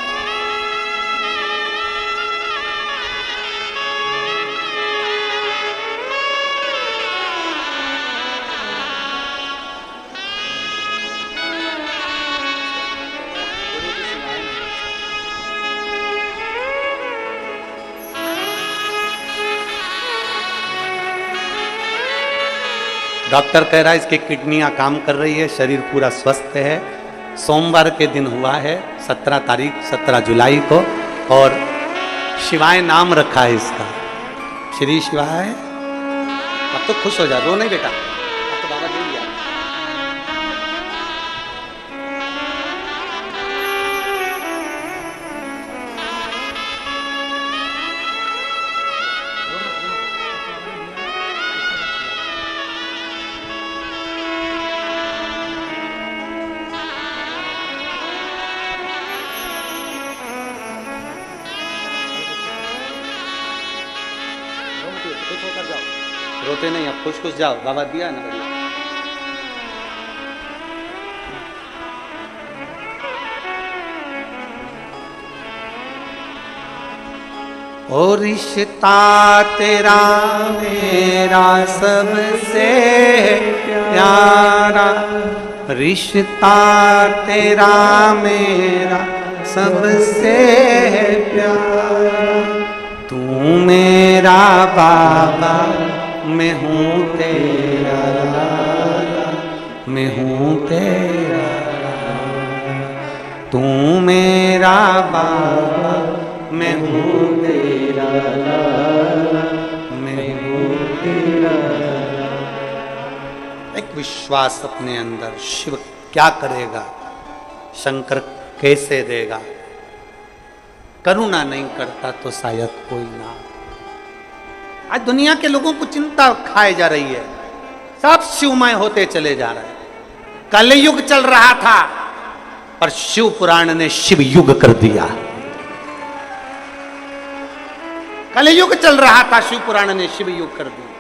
डॉक्टर कह रहा है इसकी किडनियां काम कर रही है, शरीर पूरा स्वस्थ है। सोमवार के दिन हुआ है 17 जुलाई को और शिवाय नाम रखा है इसका, श्री शिवाय। अब तो खुश हो जा, रो नहीं बेटा, अब तो बाबा दे दिया। रोते नहीं, अब खुश खुश जाओ, बाबा दिया ना बढ़िया। ओ रिश्ता तेरा मेरा सबसे प्यारा, रिश्ता तेरा मेरा सबसे प्यारा, तू मेरा बाबा मैं हूँ तेरा लाला, मैं हूँ तेरा लाला, तू मेरा बाबा मैं हूँ तेरा लाला, मैं हूँ तेरा लाला। एक विश्वास अपने अंदर, शिव क्या करेगा, शंकर कैसे देगा, करुणा नहीं करता तो शायद कोई ना। आज दुनिया के लोगों को चिंता खाए जा रही है, सब शिवमय होते चले जा रहे हैं। कलयुग चल रहा था पर शिव पुराण ने शिव युग कर दिया। कलयुग चल रहा था, शिव पुराण ने शिव युग कर दिया।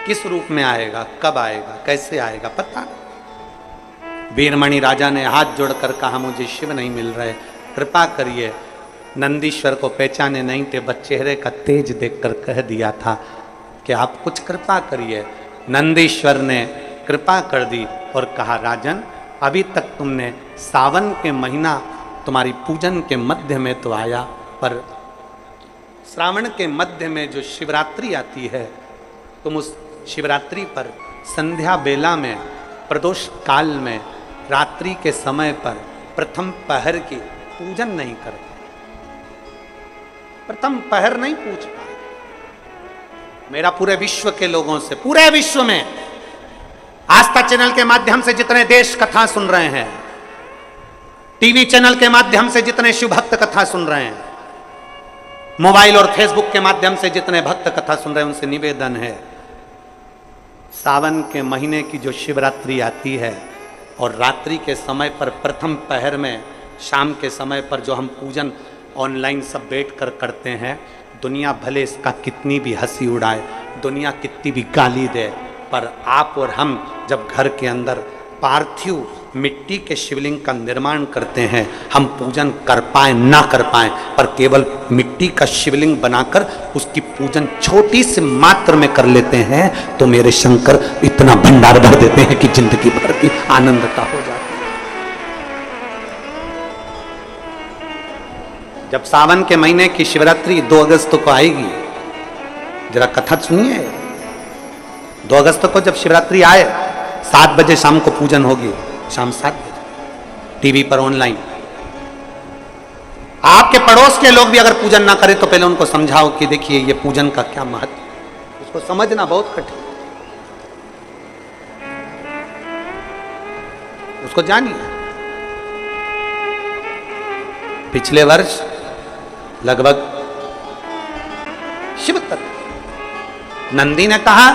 किस रूप में आएगा, कब आएगा, कैसे आएगा, पता नहीं। वीरमणि राजा ने हाथ जोड़कर कहा मुझे शिव नहीं मिल रहे, कृपा करिए। नंदीश्वर को पहचाने नहीं थे, बस चेहरे का तेज देखकर कह दिया था कि आप कुछ कृपा करिए। नंदीश्वर ने कृपा कर दी और कहा राजन अभी तक तुमने सावन के महीना तुम्हारी पूजन के मध्य में तो आया, पर श्रावण के मध्य में जो शिवरात्रि आती है तुम उस शिवरात्रि पर संध्या बेला में, प्रदोष काल में, रात्रि के समय पर प्रथम पहर की पूजन नहीं करते। प्रथम पहर नहीं पूछ पाए। मेरा पूरे विश्व के लोगों से, पूरे विश्व में आस्था चैनल के माध्यम से जितने देश कथा सुन रहे हैं, टीवी चैनल के माध्यम से जितने शिव भक्त कथा सुन रहे हैं, मोबाइल और फेसबुक के माध्यम से जितने भक्त कथा सुन रहे हैं, उनसे निवेदन है सावन के महीने की जो शिवरात्रि आती है और रात्रि के समय पर प्रथम पहर में, शाम के समय पर जो हम पूजन ऑनलाइन सब बैठ कर करते हैं, दुनिया भले इसका कितनी भी हंसी उड़ाए, दुनिया कितनी भी गाली दे, पर आप और हम जब घर के अंदर पार्थिव मिट्टी के शिवलिंग का निर्माण करते हैं, हम पूजन कर पाए ना कर पाए, पर केवल मिट्टी का शिवलिंग बनाकर उसकी पूजन छोटी से मात्र में कर लेते हैं, तो मेरे शंकर इतना भंडार भर देते हैं कि जिंदगी भर की आनंदता हो जाती है। जब सावन के महीने की शिवरात्रि 2 अगस्त को आएगी, जरा कथा सुनिए। 2 अगस्त को जब शिवरात्रि आए, 7 बजे शाम को पूजन होगी, शाम 7 बजे टीवी पर ऑनलाइन। आपके पड़ोस के लोग भी अगर पूजन ना करें तो पहले उनको समझाओ कि देखिए ये पूजन का क्या महत्व है, उसको समझना बहुत कठिन। उसको जानिए। पिछले वर्ष लगभग शिव तत्व नंदी ने कहा,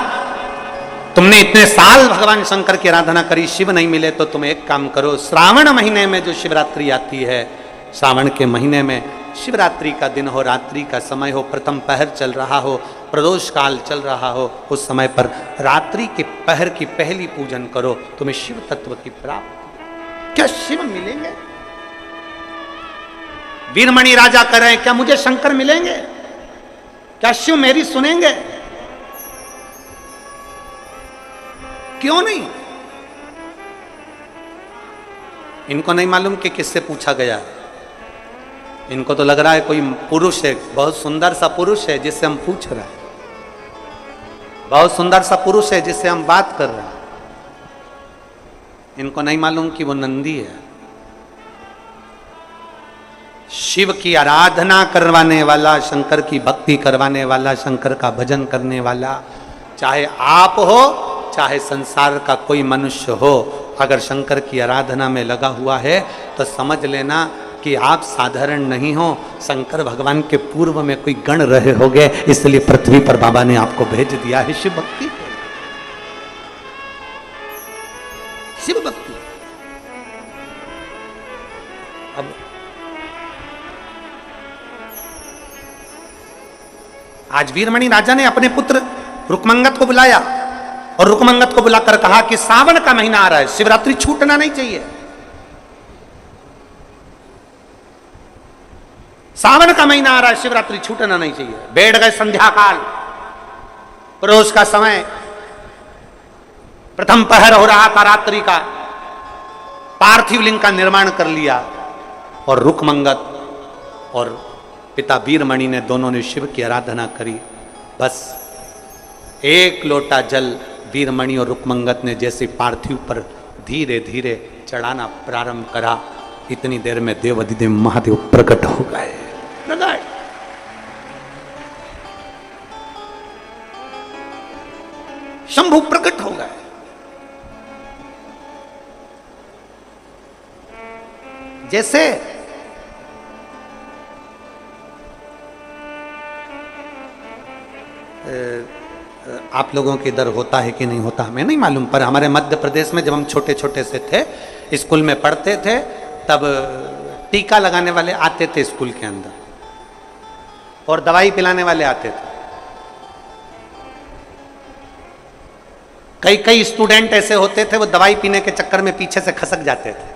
तुमने इतने साल भगवान शंकर की आराधना करी, शिव नहीं मिले, तो तुम एक काम करो, श्रावण महीने में जो शिवरात्रि आती है, श्रावण के महीने में शिवरात्रि का दिन हो, रात्रि का समय हो, प्रथम पहर चल रहा हो, प्रदोष काल चल रहा हो, उस समय पर रात्रि के पहर की पहली पूजन करो, तुम्हें शिव तत्व की प्राप्ति। क्या शिव मिलेंगे? वीरमणि राजा कह रहे हैं, क्या मुझे शंकर मिलेंगे? क्या शिव मेरी सुनेंगे? क्यों नहीं? इनको नहीं मालूम कि किससे पूछा गया। इनको तो लग रहा है कोई पुरुष है, बहुत सुंदर सा पुरुष है जिससे हम पूछ रहे हैं, बहुत सुंदर सा पुरुष है जिससे हम बात कर रहे हैं। इनको नहीं मालूम कि वो नंदी है। शिव की आराधना करवाने वाला, शंकर की भक्ति करवाने वाला, शंकर का भजन करने वाला, चाहे आप हो चाहे संसार का कोई मनुष्य हो, अगर शंकर की आराधना में लगा हुआ है तो समझ लेना कि आप साधारण नहीं हो। शंकर भगवान के पूर्व में कोई गण रहे होंगे, इसलिए पृथ्वी पर बाबा ने आपको भेज दिया है शिव भक्ति। शिव भक्ति। अब आज वीरमणि राजा ने अपने पुत्र रुकमंगत को बुलाया और रुकमंगत को बुलाकर कहा कि सावन का महीना आ रहा है, शिवरात्रि छूटना नहीं चाहिए। सावन का महीना आ रहा है, शिवरात्रि छूटना नहीं चाहिए। बैठ गए संध्या काल, प्रदोष का समय, प्रथम पहर हो रहा था रात्रि का, पार्थिव लिंग का निर्माण कर लिया और रुकमंगत और पिता वीरमणि ने दोनों ने शिव की आराधना करी। बस एक लोटा जल वीरमणि और रुकमंगत ने जैसे पार्थिव पर धीरे धीरे चढ़ाना प्रारंभ करा, इतनी देर में देवाधिदेव महादेव प्रकट हो गए। शंभु प्रकट हो गए। जैसे आप लोगों के इधर होता है कि नहीं होता हमें नहीं मालूम, पर हमारे मध्य प्रदेश में जब हम छोटे छोटे से थे, स्कूल में पढ़ते थे, तब टीका लगाने वाले आते थे स्कूल के अंदर और दवाई पिलाने वाले आते थे। कई कई स्टूडेंट ऐसे होते थे वो दवाई पीने के चक्कर में पीछे से खसक जाते थे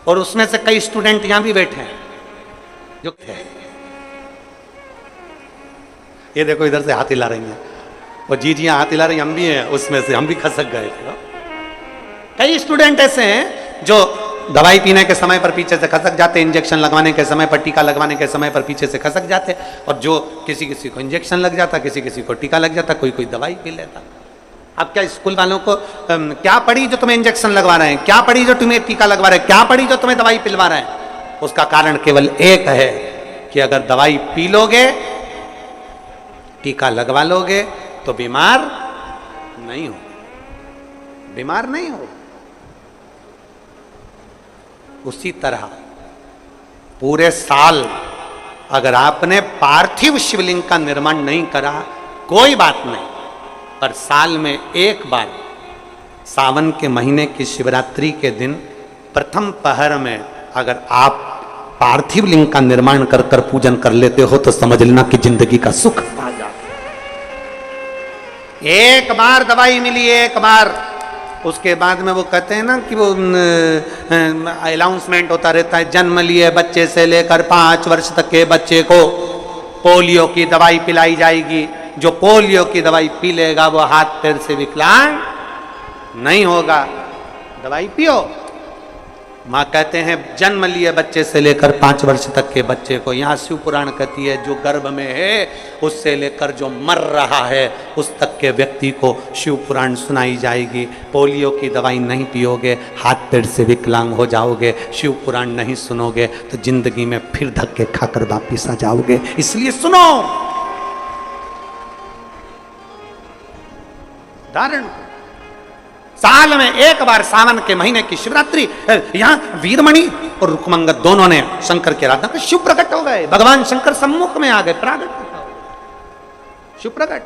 और उसमें से कई स्टूडेंट यहां भी बैठे हैं जो थे। ये देखो इधर से हाथ हिला रही हैं, वो जीजियां हाथ हिला रही, हम भी हैं उसमें से, हम भी खसक गए थे। कई स्टूडेंट ऐसे हैं जो दवाई पीने के समय पर पीछे से खसक जाते, इंजेक्शन लगवाने के समय पर, टीका लगवाने के समय पर पीछे से खसक जाते, और जो किसी किसी को इंजेक्शन लग जाता, किसी किसी को टीका लग जाता, कोई कोई दवाई पी लेता। अब क्या स्कूल वालों को क्या पड़ी जो तुम्हें इंजेक्शन लगवा रहे हैं, क्या पड़ी जो तुम्हें टीका लगवा रहे हैं, क्या पड़ी जो तुम्हें दवाई पिलवा रहे हैं? उसका कारण केवल एक है कि अगर दवाई पी लोगे, टीका लगवा लोगे तो बीमार नहीं हो, बीमार नहीं हो। उसी तरह पूरे साल अगर आपने पार्थिव शिवलिंग का निर्माण नहीं करा, कोई बात नहीं, पर साल में एक बार सावन के महीने की शिवरात्रि के दिन प्रथम पहर में अगर आप पार्थिव लिंग का निर्माण कर कर पूजन कर लेते हो तो समझ लेना कि जिंदगी का सुख आ जाता। एक बार दवाई मिली, एक बार, उसके बाद में वो कहते हैं ना कि वो अनाउंसमेंट होता रहता है, जन्म लिए बच्चे से लेकर 5 वर्ष तक के बच्चे को पोलियो की दवाई पिलाई जाएगी। जो पोलियो की दवाई पी लेगा वो हाथ पैर से विकलांग नहीं होगा। दवाई पियो। माँ कहते हैं जन्म लिए बच्चे से लेकर 5 वर्ष तक के बच्चे को, यहाँ शिव पुराण कहती है जो गर्भ में है उससे लेकर जो मर रहा है उस तक के व्यक्ति को शिव पुराण सुनाई जाएगी। पोलियो की दवाई नहीं पियोगे, हाथ पैर से विकलांग हो जाओगे, शिव पुराण नहीं सुनोगे तो जिंदगी में फिर धक्के खाकर वापिस आ जाओगे। इसलिए सुनो। धारण को। साल में एक बार सावन के महीने की शिवरात्रि, यहां वीरमणि और रुक्मंगद दोनों ने शंकर की आराधना कर शिव प्रकट हो गए। भगवान शंकर सम्मुख में आ गए, प्रागट शिव प्रकट।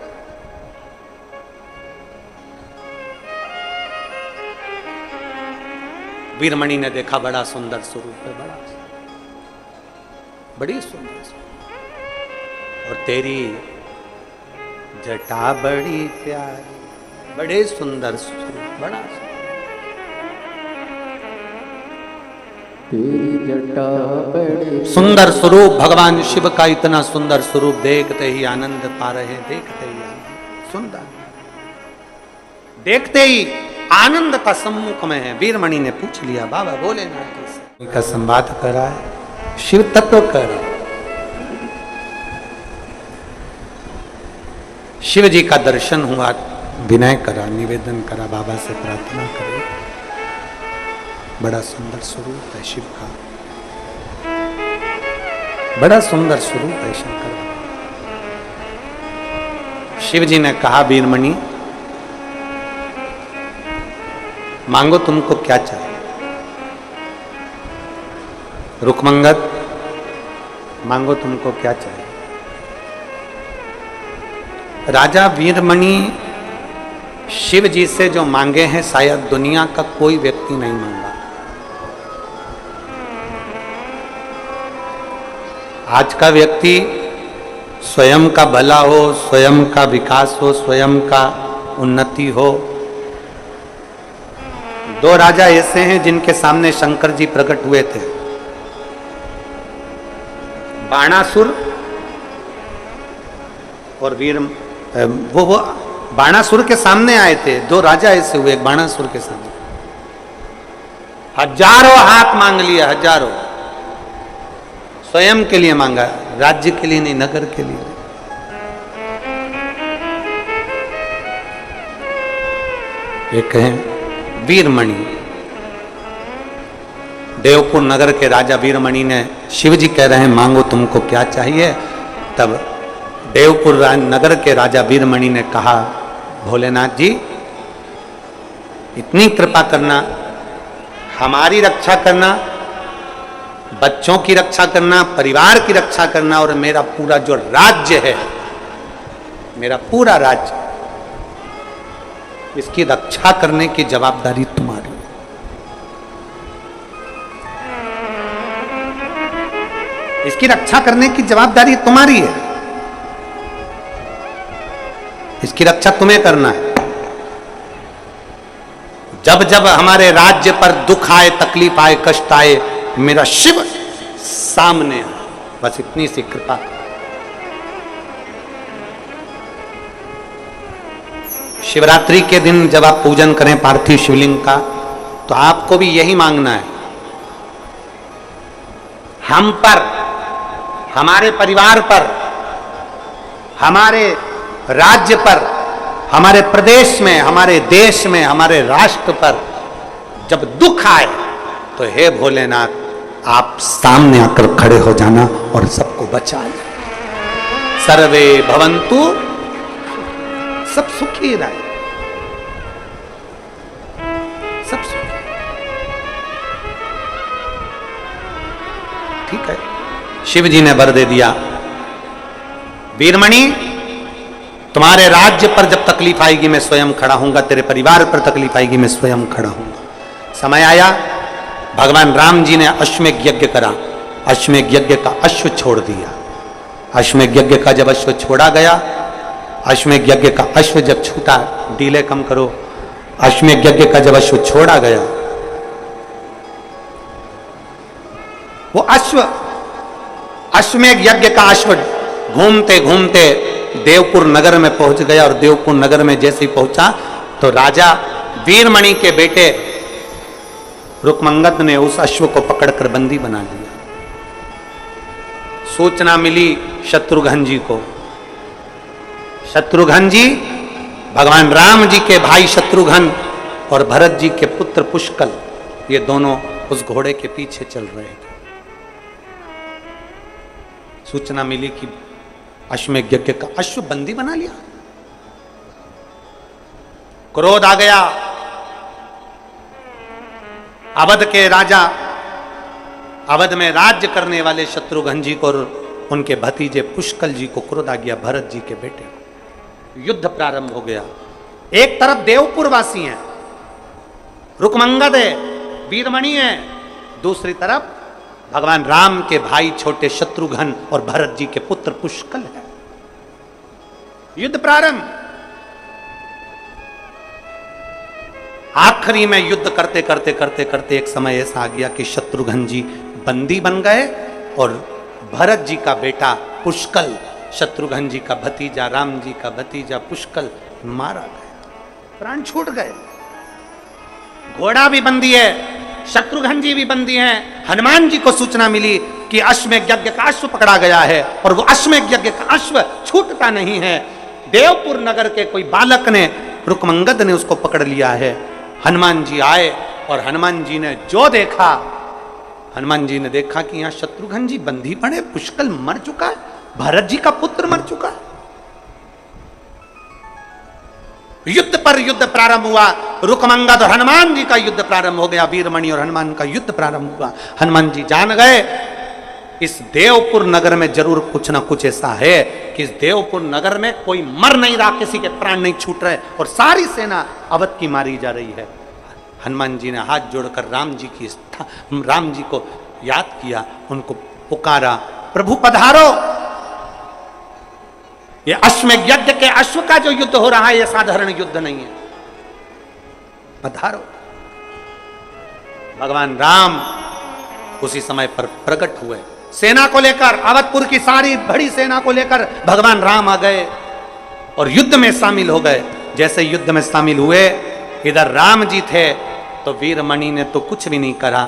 वीरमणि ने देखा बड़ा सुंदर स्वरूप है, बड़ी सुंदर स्वरूप, और तेरी जटा बड़ी प्यारी, बड़े सुंदर स्वरूप, बड़ा तेरी जटा बड़ी सुंदर स्वरूप। भगवान शिव का इतना सुंदर स्वरूप देखते ही आनंद पा रहे, देखते ही आनंद, सुंदर देखते ही आनंद का सम्मुख में है। वीरमणि ने पूछ लिया, बाबा भोलेनाथ जी का संवाद करा है, शिव तत्व कर। शिव जी का दर्शन हुआ, विनय करा, निवेदन करा, बाबा से प्रार्थना करे। बड़ा सुंदर स्वरूप है शिव का, बड़ा सुंदर स्वरूप है शंकर। शिव जी ने कहा, वीरमणि मांगो तुमको क्या चाहिए। रुक्मंगद मांगो तुमको क्या चाहिए। राजा वीरमणि शिव जी से जो मांगे हैं शायद दुनिया का कोई व्यक्ति नहीं मांगा। आज का व्यक्ति स्वयं का भला हो, स्वयं का विकास हो, स्वयं का उन्नति हो। दो राजा ऐसे हैं जिनके सामने शंकर जी प्रकट हुए थे, बाणासुर और वीर। वो बाणासुर के सामने आए थे, दो राजा ऐसे हुए, एक बाणासुर के सामने हजारों हाथ मांग लिया, हजारों। स्वयं के लिए मांगा, राज्य के लिए नहीं, नगर के लिए। एक है वीरमणि। देवपुर नगर के राजा वीरमणि ने, शिव जी कह रहे हैं मांगो तुमको क्या चाहिए। तब देवपुर नगर के राजा वीरमणि ने कहा, भोलेनाथ जी इतनी कृपा करना, हमारी रक्षा करना, बच्चों की रक्षा करना, परिवार की रक्षा करना, और मेरा पूरा जो राज्य है, मेरा पूरा राज्य, इसकी रक्षा करने की जवाबदारी तुम्हारी है। इसकी रक्षा करने की जवाबदारी तुम्हारी है, इसकी रक्षा तुम्हें करना है। जब जब हमारे राज्य पर दुख आए, तकलीफ आए, कष्ट आए, मेरा शिव सामने है। बस इतनी सी कृपा। शिवरात्रि के दिन जब आप पूजन करें पार्थिव शिवलिंग का, तो आपको भी यही मांगना है, हम पर, हमारे परिवार पर, हमारे राज्य पर, हमारे प्रदेश में, हमारे देश में, हमारे राष्ट्र पर जब दुख आए तो हे भोलेनाथ आप सामने आकर खड़े हो जाना और सबको बचा लेना। सर्वे भवन्तु, सब सुखी रहे, सब सुखी। ठीक है, शिव जी ने वर दे दिया, वीरमणि तुम्हारे राज्य पर जब तकलीफ आएगी मैं स्वयं खड़ा हूंगा, तेरे परिवार पर तकलीफ आएगी मैं स्वयं खड़ा हूंगा। समय आया, भगवान राम जी ने अश्वमेध यज्ञ करा, अश्वमेध यज्ञ का अश्व छोड़ दिया। अश्वमेध यज्ञ का जब अश्व छोड़ा गया, अश्वमेध यज्ञ का अश्व जब छूटा, डीले कम करो, अश्वमेध यज्ञ का जब अश्व छोड़ा गया, वो अश्व, अश्वमेध यज्ञ का अश्व घूमते घूमते देवपुर नगर में पहुंच गया। और देवपुर नगर में जैसे ही पहुंचा तो राजा वीरमणि के बेटे रुक्मंगद ने उस अश्व को पकड़कर बंदी बना लिया। सूचना मिली शत्रुघ्न जी को। शत्रुघ्न जी भगवान राम जी के भाई शत्रुघ्न और भरत जी के पुत्र पुष्कल, ये दोनों उस घोड़े के पीछे चल रहे थे। सूचना मिली कि अश्वमेध यज्ञ का अश्व बंदी बना लिया। क्रोध आ गया। अवध के राजा, अवध में राज्य करने वाले शत्रुघ्न जी को और उनके भतीजे पुष्कल जी को क्रोध आ गया, भरत जी के बेटे। युद्ध प्रारंभ हो गया। एक तरफ देवपुर वासी हैं, रुकमंगद है, वीरमणि है, दूसरी तरफ भगवान राम के भाई छोटे शत्रुघ्न और भरत जी के पुत्र पुष्कल है। युद्ध प्रारंभ। आखिरी में युद्ध करते करते करते करते एक समय ऐसा आ गया कि शत्रुघ्न जी बंदी बन गए और भरत जी का बेटा पुष्कल, शत्रुघ्न जी का भतीजा, राम जी का भतीजा पुष्कल मारा गया, प्राण छूट गए। घोड़ा भी बंदी है, शत्रुघ्न जी भी बंदी हैं। हनुमान जी को सूचना मिली कि अश्वमेध यज्ञ का अश्व पकड़ा गया है और वो अश्वमेध यज्ञ का अश्व छूटता नहीं है। देवपुर नगर के कोई बालक ने, रुकमंगद ने उसको पकड़ लिया है। हनुमान जी आए और हनुमान जी ने जो देखा, हनुमान जी ने देखा कि यहां शत्रुघ्न जी बंदी पड़े, पुष्कल मर चुका है, भरत जी का पुत्र मर चुका है। युद्ध पर युद्ध प्रारंभ हुआ। रुकमंगद और हनुमान जी का युद्ध प्रारंभ हो गया, वीरमणि और हनुमान का युद्ध प्रारंभ हुआ। हनुमान जी जान गए इस देवपुर नगर में जरूर कुछ ना कुछ ऐसा है कि इस देवपुर नगर में कोई मर नहीं रहा, किसी के प्राण नहीं छूट रहे और सारी सेना अवध की मारी जा रही है। हनुमान जी ने हाथ जोड़कर राम जी को याद किया, उनको पुकारा, प्रभु पधारो। ये अश्वमेध यज्ञ के अश्व का जो युद्ध हो रहा है ये साधारण युद्ध नहीं है, पधारो। भगवान राम उसी समय पर प्रकट हुए, सेना को लेकर, अवधपुर की सारी बड़ी सेना को लेकर भगवान राम आ गए और युद्ध में शामिल हो गए। जैसे युद्ध में शामिल हुए, इधर राम जी थे तो वीरमणि ने तो कुछ भी नहीं करा।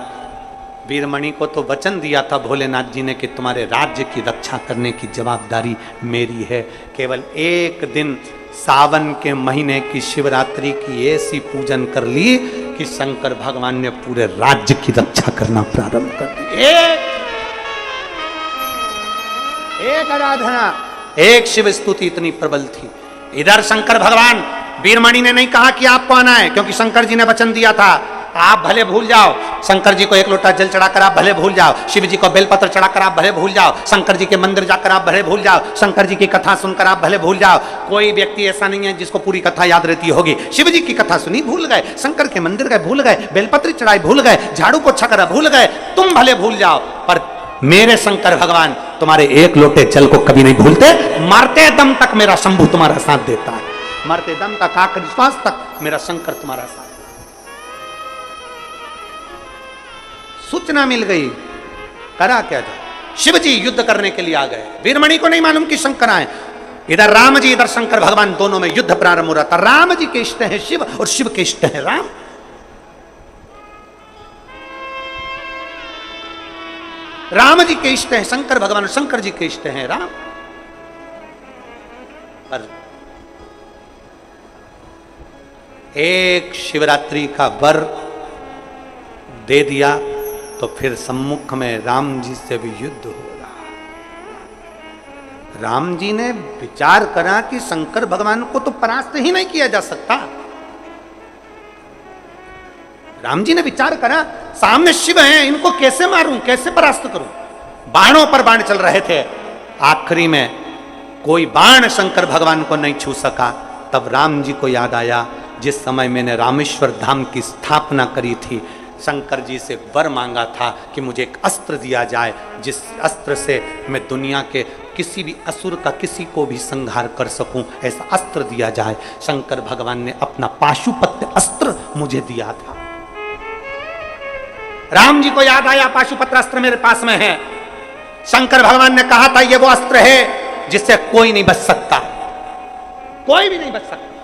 वीरमणि को तो वचन दिया था भोलेनाथ जी ने कि तुम्हारे राज्य की रक्षा करने की जवाबदारी मेरी है। केवल एक दिन सावन के महीने की शिवरात्रि की ऐसी पूजन कर ली कि शंकर भगवान ने पूरे राज्य की रक्षा करना प्रारंभ कर दी। एक आराधना, एक शिव स्तुति इतनी प्रबल थी। इधर शंकर भगवान, वीरमणि ने नहीं कहा कि आपको आना है, क्योंकि शंकर जी ने वचन दिया था आप भले भूल जाओ। शंकर जी को एक लोटा जल चढ़ाकर आप भले भूल जाओ, शिव जी को बेलपत्र चढ़ाकर आप भले भूल जाओ, शंकर जी के मंदिर जाकर आप भले भूल जाओ, शंकर जी की कथा सुनकर आप भले भूल जाओ। कोई व्यक्ति ऐसा नहीं है जिसको पूरी कथा याद रहती होगी। शिव जी की कथा सुनी भूल गए, शंकर के मंदिर गए भूल गए, बेलपत्र चढ़ाई भूल गए, झाड़ू पोछा करा भूल गए, तुम भले भूल जाओ, पर मेरे शंकर भगवान तुम्हारे एक लोटे जल को कभी नहीं भूलते। मरते दम तक मेरा शंभु तुम्हारा साथ देता है, मरते दम तक, आखिरी श्वास तक मेरा शंकर तुम्हारा साथ। सूचना मिल गई, करा क्या जाए। शिव जी युद्ध करने के लिए आ गए, वीरमणि को नहीं मालूम कि शंकर आए। इधर राम जी, इधर शंकर भगवान, दोनों में युद्ध प्रारंभ हो रहा था। राम जी के इष्ट है शिव और शिव के इष्ट है राम। राम जी के इष्ट है शंकर भगवान और शंकर जी के इष्ट है राम। पर एक शिवरात्रि का वर दे दिया तो फिर सम्मुख में राम जी से भी युद्ध हो रहा। राम जी ने विचार करा कि शंकर भगवान को तो परास्त ही नहीं किया जा सकता। राम जी ने विचार करा, सामने शिव हैं, इनको कैसे मारूं, कैसे परास्त करूं। बाणों पर बाण चल रहे थे, आखिरी में कोई बाण शंकर भगवान को नहीं छू सका। तब राम जी को याद आया, जिस समय मैंने रामेश्वर धाम की स्थापना करी थी, शंकर जी से वर मांगा था कि मुझे एक अस्त्र दिया जाए, जिस अस्त्र से मैं दुनिया के किसी भी असुर का किसी को भी संहार कर सकूं, ऐसा अस्त्र दिया जाए। शंकर भगवान ने अपना पाशुपत्र अस्त्र मुझे दिया था। राम जी को याद आया, पाशुपत्र अस्त्र मेरे पास में है। शंकर भगवान ने कहा था ये वो अस्त्र है जिससे कोई नहीं बच सकता, कोई भी नहीं बच सकता।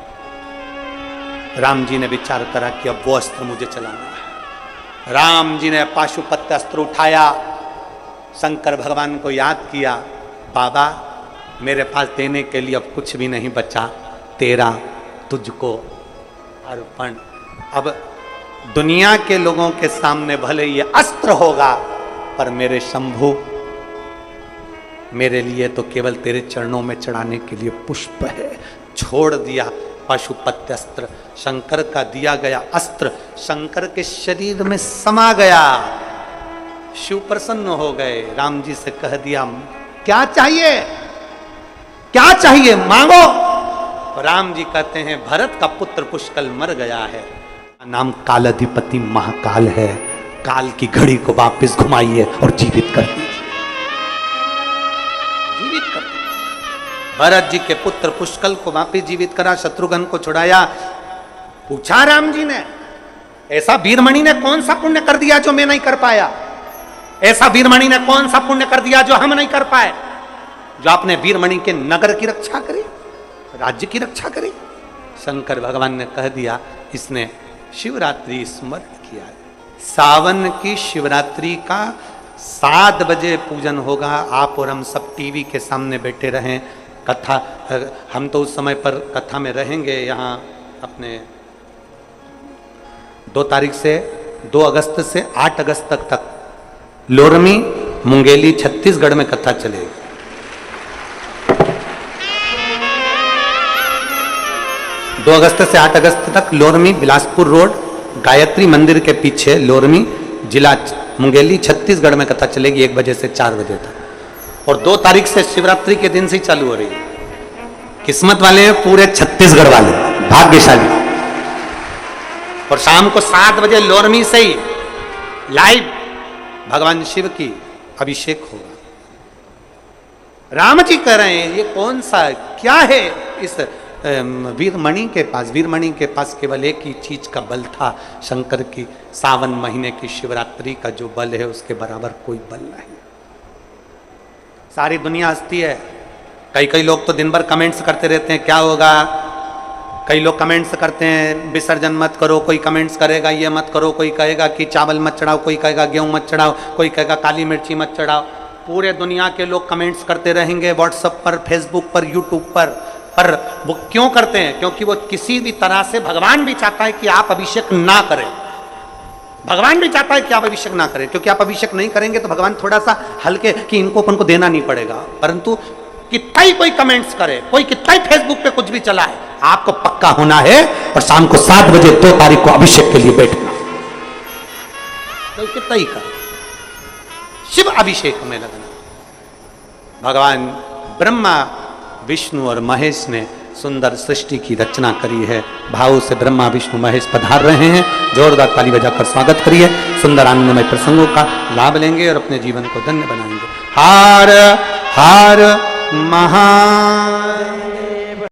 राम जी ने विचार करा कि अब वो अस्त्र मुझे चलाना है। राम जी ने पाशुपत्र अस्त्र उठाया, शंकर भगवान को याद किया, बाबा मेरे पास देने के लिए अब कुछ भी नहीं बचा, तेरा तुझको अर्पण। अब दुनिया के लोगों के सामने भले ये अस्त्र होगा, पर मेरे शंभु मेरे लिए तो केवल तेरे चरणों में चढ़ाने के लिए पुष्प है। छोड़ दिया पशुपत्यस्त्र, शंकर का दिया गया अस्त्र शंकर के शरीर में समा गया। शिव प्रसन्न हो गए, राम जी से कह दिया क्या चाहिए, क्या चाहिए मांगो। राम जी कहते हैं भरत का पुत्र पुष्कल मर गया है, नाम कालाधिपति महाकाल है, काल की घड़ी को वापस घुमाइए और जीवित कर दीजिए, जीवित कर दीजिए। भरत जी के पुत्र पुष्कल को वापस जीवित करा, शत्रुघ्न को छुड़ाया। पूछा राम जी ने ऐसा वीरमणि ने कौन सा पुण्य कर दिया जो मैं नहीं कर पाया, ऐसा वीरमणि ने कौन सा पुण्य कर दिया जो हम नहीं कर पाए, जो आपने वीरमणि के नगर की रक्षा करी, राज्य की रक्षा करी। शंकर भगवान ने कह दिया इसने शिवरात्रि स्मरण किया है। सावन की शिवरात्रि का 7 बजे पूजन होगा। आप और हम सब टीवी के सामने बैठे रहें, कथा हम तो उस समय पर कथा में रहेंगे। यहाँ अपने 2 तारीख से 2 अगस्त से 8 अगस्त तक लोरमी मुंगेली छत्तीसगढ़ में कथा चलेगी। दो अगस्त से 8 अगस्त तक लोरमी बिलासपुर रोड गायत्री मंदिर के पीछे लोरमी जिला मुंगेली छत्तीसगढ़ में कथा चलेगी 1 बजे से 4 बजे तक। और 2 तारीख से शिवरात्रि के दिन से ही चालू हो रही है। किस्मत वाले हैं पूरे छत्तीसगढ़ वाले, भाग्यशाली। और शाम को 7 बजे लोरमी से ही लाइव भगवान शिव की अभिषेक होगा। राम जी कह रहे हैं ये कौन सा क्या है इस वीरमणि के पास, वीरमणि के पास केवल एक ही चीज का बल था, शंकर की सावन महीने की शिवरात्रि का जो बल है उसके बराबर कोई बल नहीं। सारी दुनिया हंसती है, कई लोग तो दिन भर कमेंट्स करते रहते हैं क्या होगा। कई लोग कमेंट्स करते हैं विसर्जन मत करो, कोई कमेंट्स करेगा ये मत करो, कोई कहेगा कि चावल मत चढ़ाओ, कोई कहेगा गेहूं मत चढ़ाओ, कोई कहेगा काली मिर्ची मत चढ़ाओ। पूरे दुनिया के लोग कमेंट्स करते रहेंगे व्हाट्सएप पर, फेसबुक पर, यूट्यूब पर वो क्यों करते हैं? क्योंकि वो किसी भी तरह से भगवान भी चाहता है कि आप अभिषेक ना करें, भगवान भी चाहता है कि आप अभिषेक ना करें, क्योंकि आप अभिषेक नहीं करेंगे तो भगवान थोड़ा सा हल्के कि इनको अपन को देना नहीं पड़ेगा। परंतु कितना ही कोई कमेंट्स करे, कोई कितना ही फेसबुक पे कुछ भी चला है, आपको पक्का होना है और शाम को 7 बजे 2 तारीख को अभिषेक के लिए बैठना। तो कितना ही कर शिव अभिषेक में लगना। भगवान ब्रह्मा विष्णु और महेश ने सुंदर सृष्टि की रचना करी है। भाव से ब्रह्मा विष्णु महेश पधार रहे हैं। जोरदार ताली बजाकर स्वागत करिए। सुंदर आनंदमय प्रसंगों का लाभ लेंगे और अपने जीवन को धन्य बनाएंगे। हार हार महादेव।